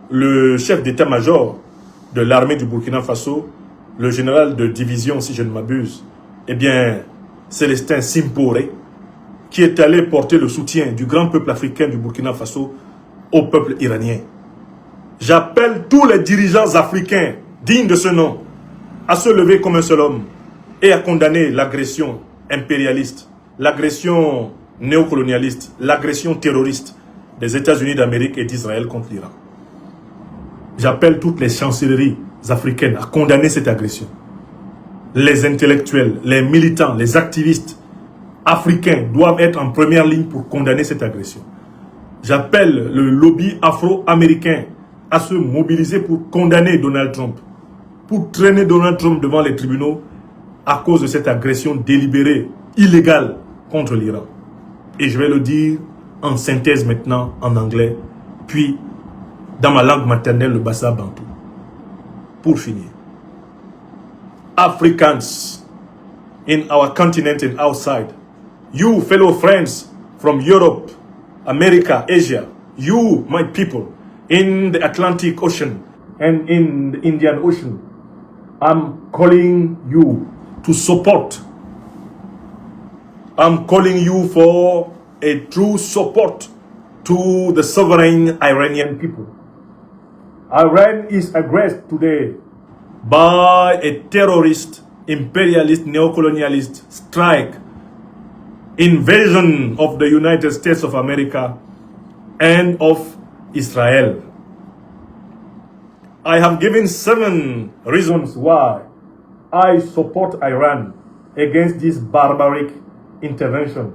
le chef d'état-major de l'armée du Burkina Faso, le général de division, si je ne m'abuse, eh bien, Célestin Simporé, qui est allé porter le soutien du grand peuple africain du Burkina Faso au peuple iranien. J'appelle tous les dirigeants africains dignes de ce nom à se lever comme un seul homme et à condamner l'agression impérialiste, l'agression néocolonialiste, l'agression terroriste des États-Unis d'Amérique et d'Israël contre l'Iran. J'appelle toutes les chancelleries africaines à condamner cette agression. Les intellectuels, les militants, les activistes africains doivent être en première ligne pour condamner cette agression. J'appelle le lobby afro-américain à se mobiliser pour condamner Donald Trump, pour traîner Donald Trump devant les tribunaux à cause de cette agression délibérée, illégale contre l'Iran. Et je vais le dire en synthèse maintenant en anglais, puis dans ma langue maternelle, le Bassa Bantou. Pour finir. Africans in our continent and outside, you fellow friends from Europe, America, Asia, you, my people, in the Atlantic Ocean and in the Indian Ocean, I'm calling you to support. I'm calling you for a true support to the sovereign Iranian people. Iran is aggressed today by a terrorist, imperialist, neocolonialist strike, invasion of the United States of America and of Israel. I have given 7 reasons why I support Iran against this barbaric intervention,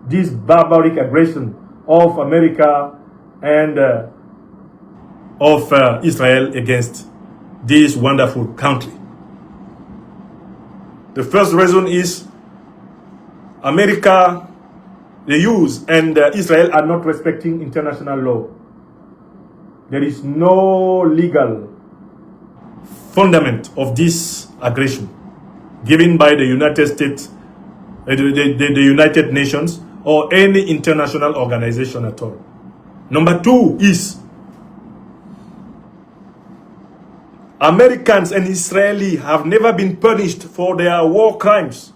this barbaric aggression of America and of Israel against this wonderful country. The first reason is America, the US and Israel are not respecting international law. There is no legal fundament of this aggression given by the United States, the United Nations, or any international organization at all. Number 2 is Americans and Israelis have never been punished for their war crimes,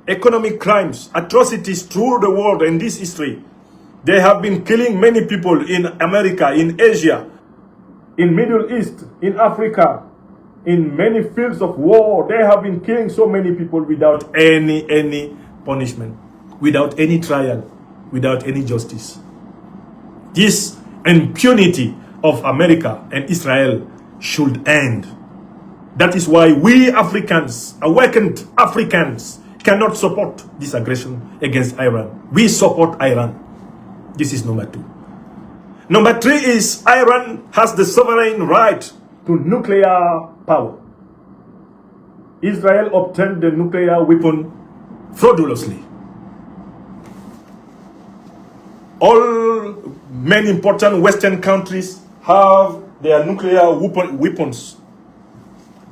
economic crimes, atrocities through the world in this history. They have been killing many people in America, in Asia, in Middle East, in Africa, in many fields of war. They have been killing so many people without any punishment, without any trial, without any justice. This impunity of America and Israel should end. That is why we Africans, awakened Africans, cannot support this aggression against Iran. We support Iran. This is number 2. Number 3 is Iran has the sovereign right to nuclear power. Israel obtained the nuclear weapon fraudulously. All many important Western countries have their nuclear weapons,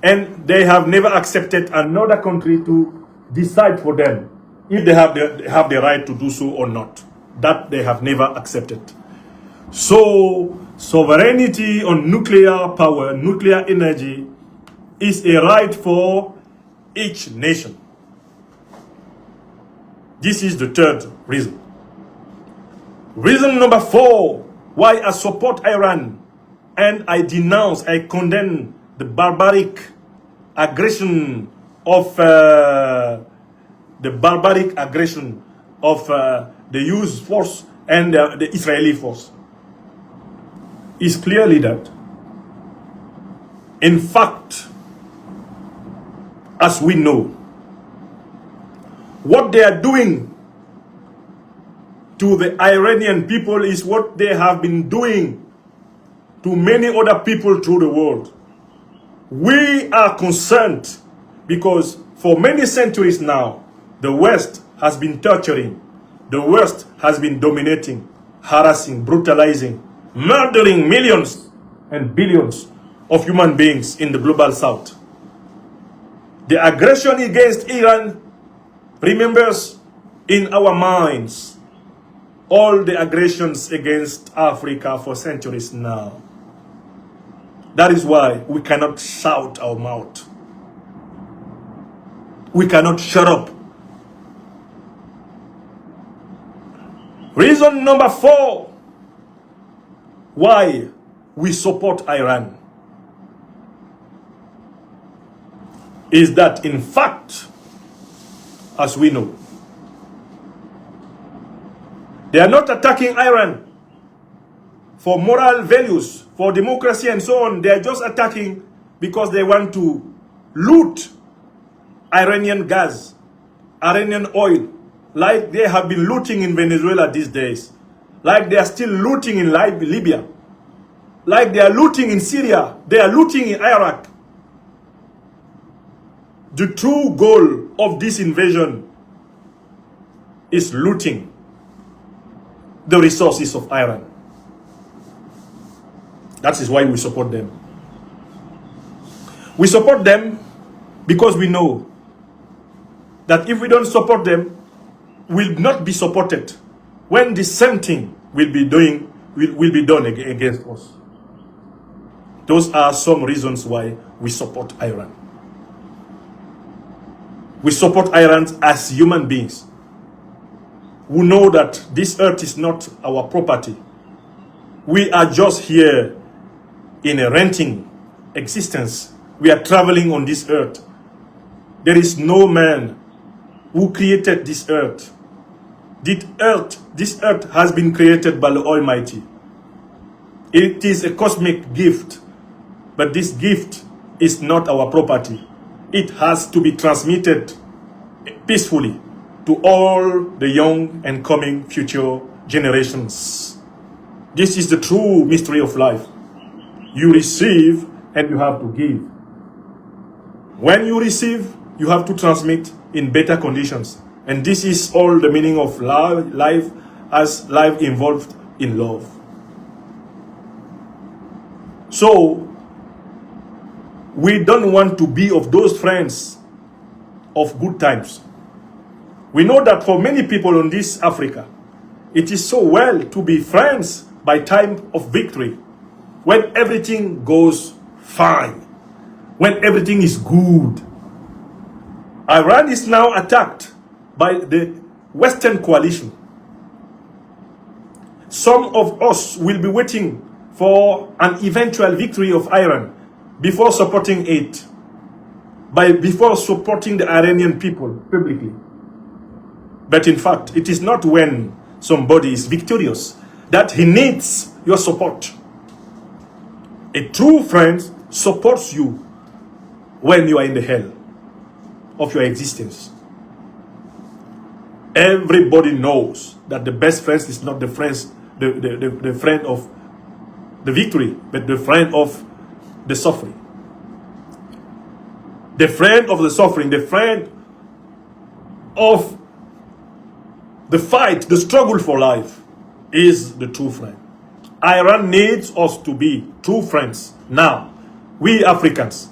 and they have never accepted another country to decide for them if they have the right to do so or not. That they have never accepted. So sovereignty on nuclear power, nuclear energy is a right for each nation. This is the 3rd reason. Reason number 4 why I support Iran and I denounce, I condemn the barbaric aggression of the US force and the Israeli force is clearly that, in fact, as we know, what they are doing to the Iranian people is what they have been doing to many other people through the world. We are concerned because for many centuries now, the West has been torturing, the West has been dominating, harassing, brutalizing, murdering millions and billions of human beings in the global south. The aggression against Iran remembers in our minds all the aggressions against Africa for centuries now. That is why we cannot shout our mouth. We cannot shut up. Reason number 4 why we support Iran is that, in fact, as we know, they are not attacking Iran for moral values, for democracy and so on. They are just attacking because they want to loot Iranian gas, Iranian oil, like they have been looting in Venezuela these days, like they are still looting in Libya, like they are looting in Syria, they are looting in Iraq. The true goal of this invasion is looting the resources of Iran. That is why we support them. We support them because we know that if we don't support them, we'll not be supported when the same thing will be done against us. Those are some reasons why we support Iran. We support Iran as human beings who know that this earth is not our property. We are just here in a renting existence. We are traveling on this earth. There is no man who created this earth. This earth has been created by the Almighty. It is a cosmic gift, but this gift is not our property. It has to be transmitted peacefully to all the young and coming future generations. This is the true mystery of life. You receive and you have to give. When you receive, you have to transmit in better conditions. And this is all the meaning of life, as life involved in love. So, we don't want to be of those friends of good times. We know that for many people on this Africa, it is so well to be friends by time of victory, when everything goes fine, when everything is good. Iran is now attacked by the Western coalition. Some of us will be waiting for an eventual victory of Iran before supporting it, before supporting the Iranian people publicly. But in fact, it is not when somebody is victorious that he needs your support. A true friend supports you when you are in the hell of your existence. Everybody knows that the best friend is not the friend of the victory, but the friend of the suffering. The friend of the suffering, the friend of the fight, the struggle for life, is the true friend. Iran needs us to be true friends now, we Africans.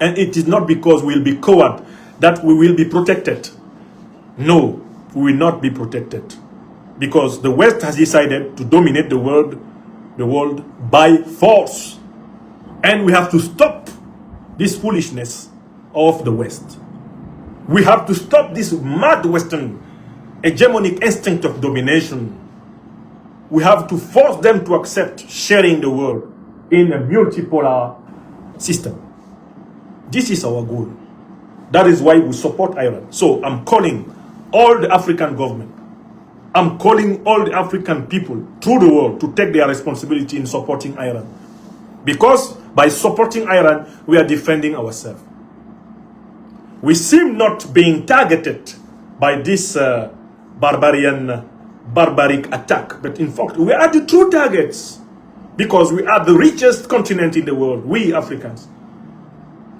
And it is not because we will be coward that we will be protected. No, we will not be protected. Because the West has decided to dominate the world by force. And we have to stop this foolishness of the West. We have to stop this mad Western hegemonic instinct of domination. We have to force them to accept sharing the world in a multipolar system. This is our goal. That is why we support Iran. So I'm calling all the African government, I'm calling all the African people through the world to take their responsibility in supporting Iran. Because by supporting Iran, we are defending ourselves. We seem not being targeted by this barbaric attack, but in fact, we are the true targets because we are the richest continent in the world, we Africans.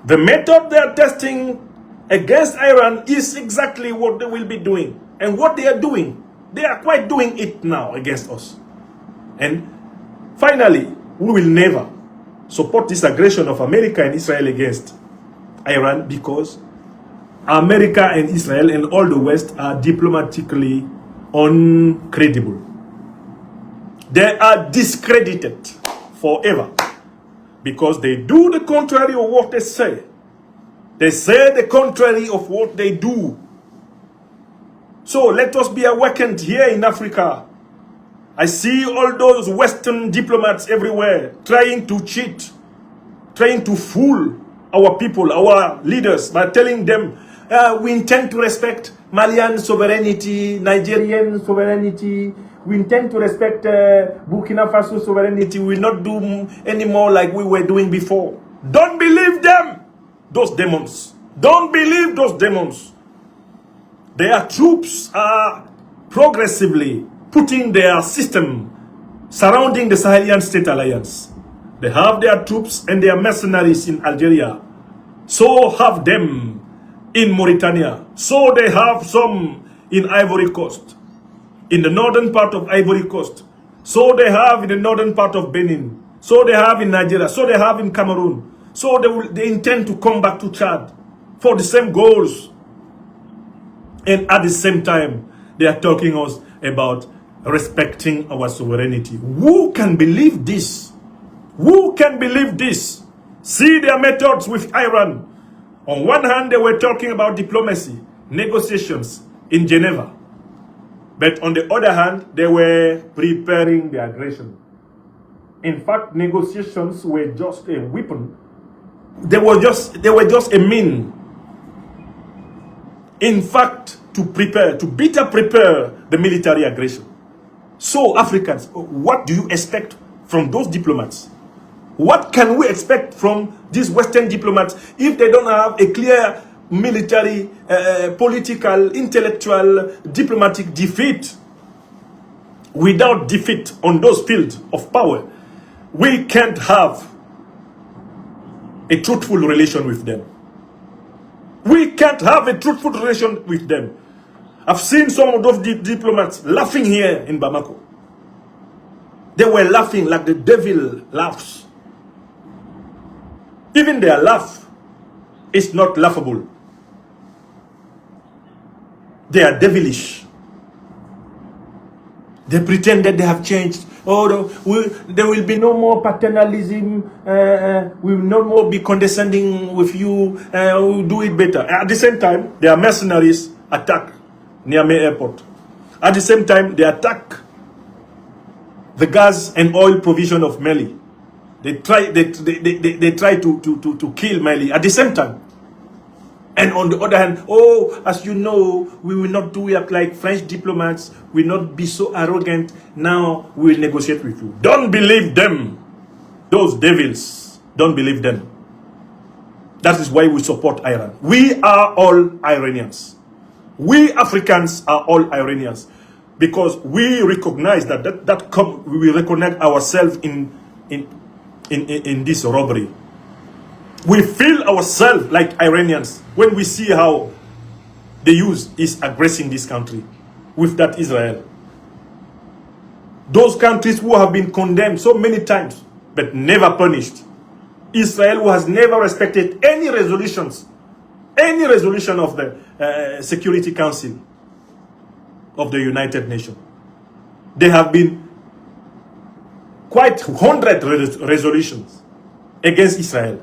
The method they are testing against Iran is exactly what they will be doing and what they are doing. They are quite doing it now against us. And finally, we will never support this aggression of America and Israel against Iran, because America and Israel and all the West are diplomatically uncredible. They are discredited forever because they do the contrary of what they say. They say the contrary of what they do. So let us be awakened here in Africa. I see all those Western diplomats everywhere trying to cheat, trying to fool our people, our leaders, by telling them we intend to respect Malian sovereignty, Nigerian sovereignty, we intend to respect Burkina Faso sovereignty, we will not do anymore like we were doing before. Don't believe them, those demons. Don't believe those demons. Their troops are progressively putting their system surrounding the Sahelian State Alliance. They have their troops and their mercenaries in Algeria. So have them in Mauritania. So they have some in Ivory Coast, in the northern part of Ivory Coast. So they have in the northern part of Benin. So they have in Nigeria. So they have in Cameroon. So they intend to come back to Chad for the same goals. And at the same time, they are talking us about respecting our sovereignty. Who can believe this? Who can believe this? See their methods with Iran. On one hand, they were talking about diplomacy, negotiations in Geneva. But on the other hand, they were preparing the aggression. In fact, negotiations were just a weapon. They were just a mean. In fact, to better prepare the military aggression. So, Africans, what do you expect from those diplomats? What can we expect from these Western diplomats if they don't have a clear military, political, intellectual, diplomatic defeat? Without defeat on those fields of power, we can't have a truthful relation with them. We can't have a truthful relation with them. I've seen some of those diplomats laughing here in Bamako. They were laughing like the devil laughs. Even their laugh is not laughable. They are devilish. They pretend that they have changed. Oh, there will be no more paternalism. We will no more be condescending with you. We'll do it better. At the same time, their mercenaries attack Niamey Airport. At the same time, they attack the gas and oil provision of Mali. They try to kill Mali at the same time. And on the other hand, oh, as you know, we will not do it like French diplomats. We will not be so arrogant. Now we will negotiate with you. Don't believe them. Those devils. Don't believe them. That is why we support Iran. We are all Iranians. We Africans are all Iranians. Because we recognize we will recognize ourselves in this robbery. We feel ourselves like Iranians when we see how the youth is aggressing this country with that Israel. Those countries who have been condemned so many times but never punished. Israel, who has never respected any resolution of the Security Council of the United Nations. There have been quite 100 resolutions against Israel.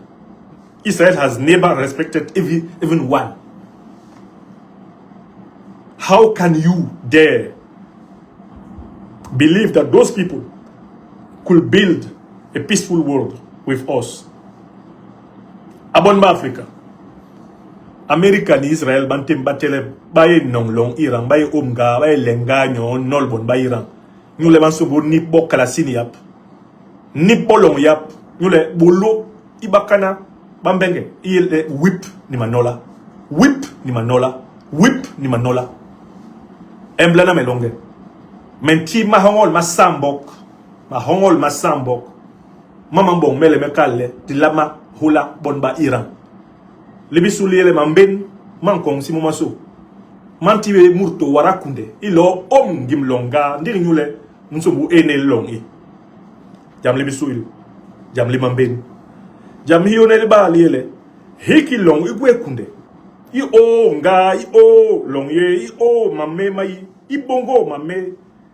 Israel has never respected even one. How can you dare believe that those people could build a peaceful world with us? Abonma Africa. America ni Israel bantem batele baye nonglong Iran baye omga baye lenga nyon nolbon baye Iran. Nous le mansobo ni bokala sini yap. Ni polong yap. Nous le bolo ibakana bambenge il whip ni manola. Whip ni manola. Whip ni manola. Emblana melonge. Menti mahongol masambok. Mahongol masambok. Mamambong mele mekale dilama hula bonba Iran. Lebi souliele mamben mankong si momaso. mantibe murto warakunde ilo gimlonga ndiri nyule nsombu ene longi jam le bisuil jam le mamben jam hione le baliele hiki long igwe kunde i o nga i o longye i o mame mai i bongo mame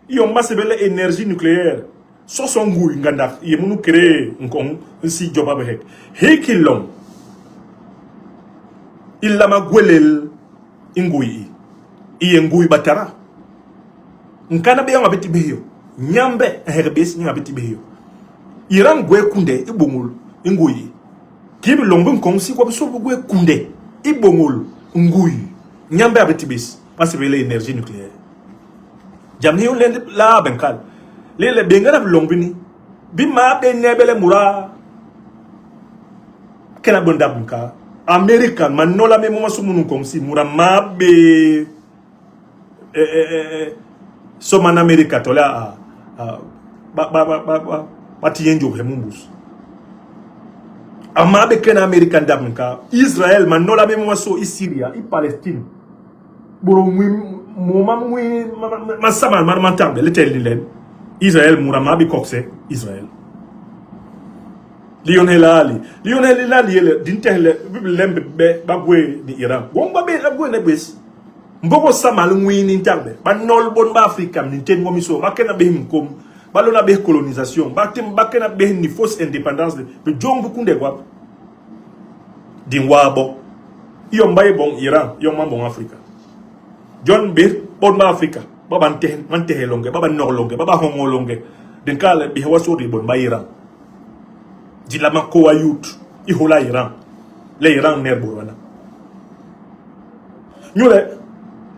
i on masebele énergie nucléaire so songu nganda ye munu créer nkon si joba be hiki long illa magwelel ingui iye ngui batara nkana be ngabeti beyo nyambe herbes ngabeti beyo iran gwe kunde ibongul ingui kibi longbon konsi ko biso gwe kunde ibongul ngui nyambe abeti bes parce que l'énergie nucléaire jamni on la benkal le bengara longbini bima be nebele mura kena bonda bunka American manola me moma sumunu konsi mura mabe so man America tola ba tiyenjo hemumbus amabe kena American dabnka Israel manola me moma so Syria i Palestine boro moma masama mantambe letel Israel mura mabe kokse Israel Lionel Ali ele dintele lembe be bagwe ni Iran bomba be bagwe ne bes mboko samal ngwini ntambe ba nol bon ba Afrika nten ngomiso bakena be himkom balona be colonisation batem bakena be ni fausse indépendance be jong kunde kwa dinwabo iyo mbaye bon Iran iyo mambo Afrika John be bon ba Afrika baba mante longe baba norlonge baba hongolonge den kala be waso di bon ba Iran dilama ko ayut ihola Iran le Iran nerborwana ñule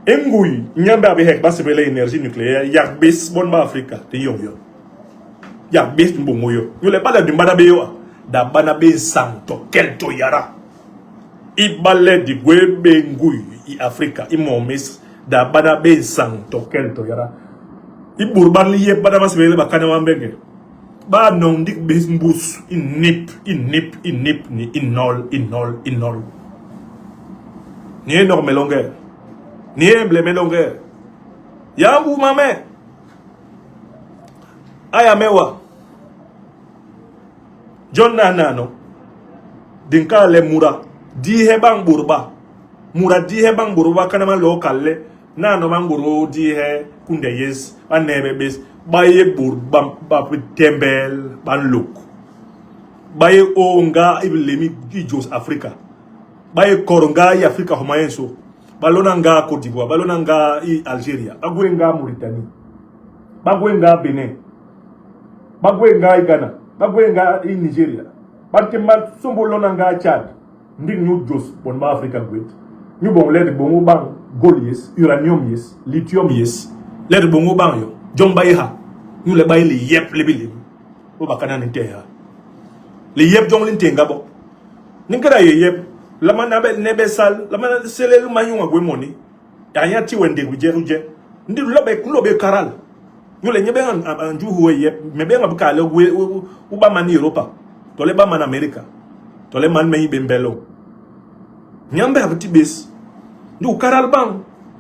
engui nyambe abe hek basebe le énergie nucléaire yak bes bon ba Afrika te yo yak bes mbongo yo ñule bala di mbada be yo da bana be santo kelto yara ibale di gwebe ngui i Afrika i momis da bana be santo kelto yara iburban liye bada basebe le bakana wambenge ba non dik bes mbus inip ni inol ni énorme longueur ni emblème longueur ya bu mame aya mewa John Nanano dinka le mura di he bang burba mura di he bang burba kana ma local le nano manguro di he kunde yes anebe bes baye burba ba tembel ban look baye onga iblemi Jos Africa baye koronga i Africa homayenso balona nga Côte d'Ivoire balona nga i Algeria bagwe nga Mauritanie bagwe nga Benin bagwe nga i Ghana bagwe nga i Nigeria batemba sombolona nga Chad ndi ñu Jos bon ma Africa gwet ñu bon led bongo bang gold yes uranium yes lithium yes led bongo bang yo jomba ha ñu le bay li yep le bilim o bakana nte ha li yep jong linte ngabo ni ngara yep la mana be nebe sal la mana selelu manyu ngwe moni anya ti wende gujeruje ndi lobe karal ñu le nyebe anju huwe yep mebe ngabuka le u ba man Europa to le ba man America to le man meyi bembelo nyambe abti bes ndu karal bang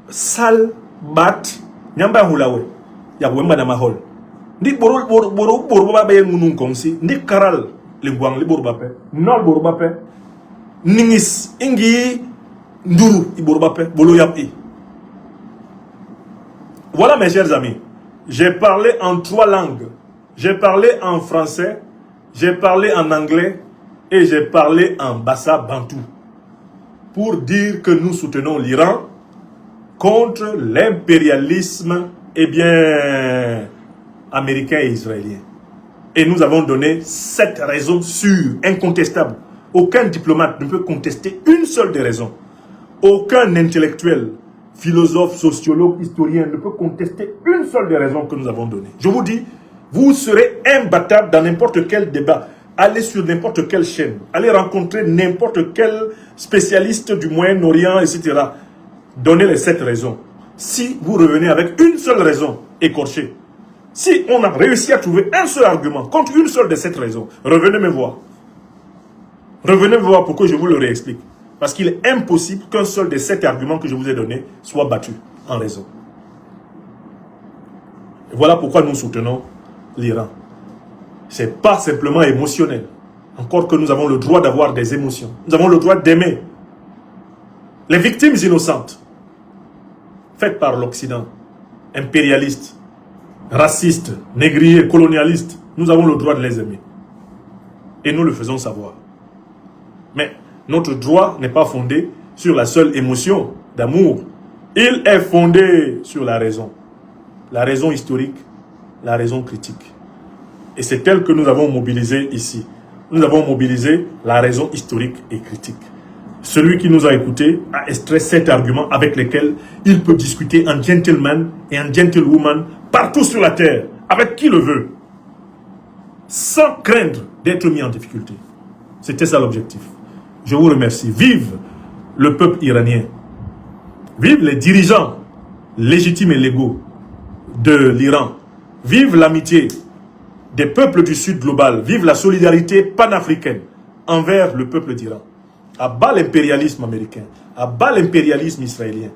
sal bat nyamba hulawe ya wemba na mahol ndi boro ba be ngunun konsi ndi karal le gwang le boro bape nol boro bape ningis ingi nduru i boro bape bolo yapi. Voilà mes chers amis, j'ai parlé en 3 langues. J'ai parlé en français, j'ai parlé en anglais et j'ai parlé en bassa bantou pour dire que nous soutenons l'Iran contre l'impérialisme américain et israélien. Et nous avons donné 7 raisons sûres, incontestables. Aucun diplomate ne peut contester une seule des raisons. Aucun intellectuel, philosophe, sociologue, historien ne peut contester une seule des raisons que nous avons données. Je vous dis, vous serez imbattable dans n'importe quel débat. Allez sur n'importe quelle chaîne. Allez rencontrer n'importe quel spécialiste du Moyen-Orient, etc. Donnez les 7 raisons. Si vous revenez avec une seule raison écorchée, si on a réussi à trouver un seul argument contre une seule de 7 raisons, revenez me voir. Revenez me voir pour que je vous le réexplique. Parce qu'il est impossible qu'un seul des 7 arguments que je vous ai donnés soit battu en raison. Et voilà pourquoi nous soutenons l'Iran. Ce n'est pas simplement émotionnel. Encore que nous avons le droit d'avoir des émotions. Nous avons le droit d'aimer. Les victimes innocentes, faites par l'Occident, impérialiste, raciste, négrier, colonialiste, nous avons le droit de les aimer. Et nous le faisons savoir. Mais notre droit n'est pas fondé sur la seule émotion d'amour. Il est fondé sur la raison historique, la raison critique. Et c'est elle que nous avons mobilisée ici. Nous avons mobilisé la raison historique et critique. Celui qui nous a écoutés a extrait 7 arguments avec lesquels il peut discuter en gentleman et en gentlewoman partout sur la terre, avec qui le veut, sans craindre d'être mis en difficulté. C'était ça l'objectif. Je vous remercie. Vive le peuple iranien. Vive les dirigeants légitimes et légaux de l'Iran. Vive l'amitié des peuples du Sud global. Vive la solidarité panafricaine envers le peuple d'Iran. À bas l'impérialisme américain. À bas l'impérialisme israélien.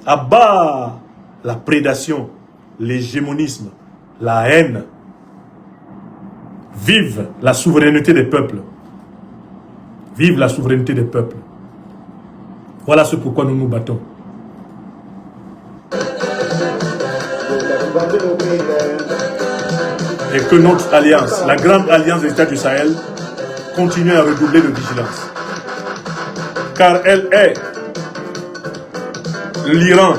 À bas la prédation, l'hégémonisme, la haine. Vive la souveraineté des peuples. Vive la souveraineté des peuples. Voilà ce pourquoi nous nous battons. Et que notre alliance, la grande alliance des États du Sahel, continue à redoubler de vigilance. Car elle est l'Iran.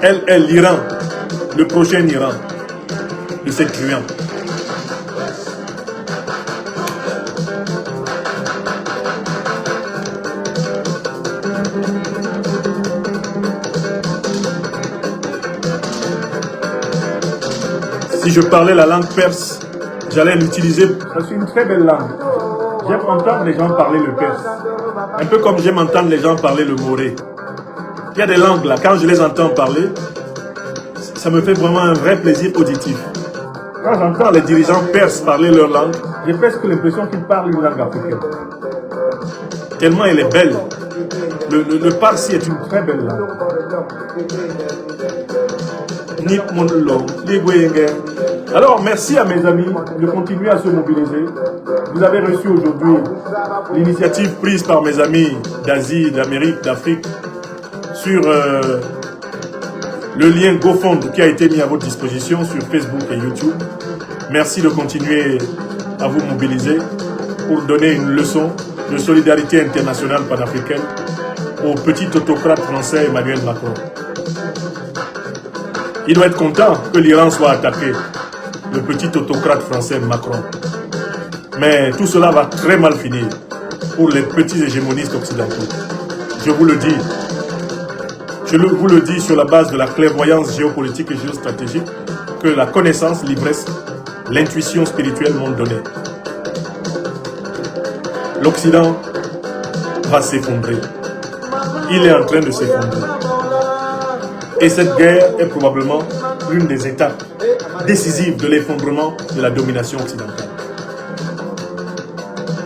Elle est l'Iran, le prochain Iran de cette truand. Si je parlais la langue perse, j'allais l'utiliser. C'est une très belle langue. J'aime entendre les gens parler le perse. Un peu comme j'aime entendre les gens parler le moré. Il y a des langues là, quand je les entends parler, ça me fait vraiment un vrai plaisir auditif. Quand j'entends les dirigeants perses parler leur langue, j'ai presque l'impression qu'ils parlent une langue africaine. Tellement elle est belle. Le parsi est une très belle langue. Alors, merci à mes amis de continuer à se mobiliser. Vous avez reçu aujourd'hui l'initiative prise par mes amis d'Asie, d'Amérique, d'Afrique sur le lien GoFund qui a été mis à votre disposition sur Facebook et YouTube. Merci de continuer à vous mobiliser pour donner une leçon de solidarité internationale panafricaine au petit autocrate français Emmanuel Macron. Il doit être content que l'Iran soit attaqué, le petit autocrate français Macron. Mais tout cela va très mal finir pour les petits hégémonistes occidentaux. Je vous le dis. Je vous le dis sur la base de la clairvoyance géopolitique et géostratégique que la connaissance, l'ivresse, l'intuition spirituelle m'ont donné. L'Occident va s'effondrer. Il est en train de s'effondrer. Et cette guerre est probablement l'une des étapes décisives de l'effondrement de la domination occidentale.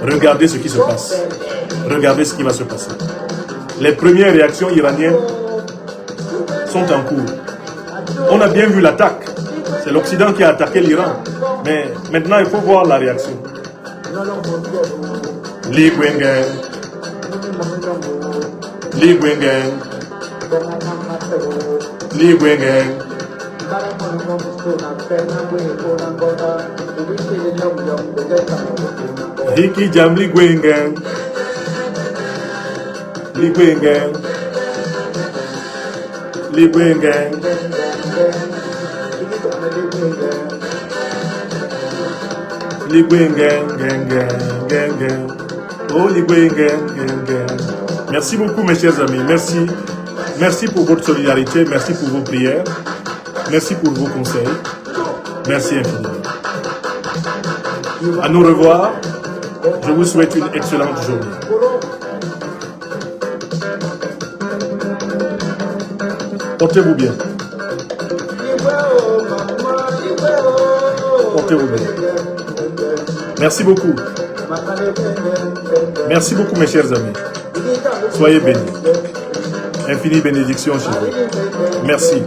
Regardez ce qui se passe. Regardez ce qui va se passer. Les premières réactions iraniennes sont en cours. On a bien vu l'attaque. C'est l'Occident qui a attaqué l'Iran. Mais maintenant, il faut voir la réaction. Li Guingen. Li Guingen. Li Guingen. Hiki Jam Li Guingen. Li Guingen. Li Guingen. Li Guingen. Oh, Li Guingen. Merci beaucoup mes chers amis. Merci. Merci pour votre solidarité, merci pour vos prières, merci pour vos conseils, merci infiniment. À nous revoir, je vous souhaite une excellente journée. Portez-vous bien. Portez-vous bien. Merci beaucoup. Merci beaucoup mes chers amis. Soyez bénis. Infinie bénédiction chez vous. Merci.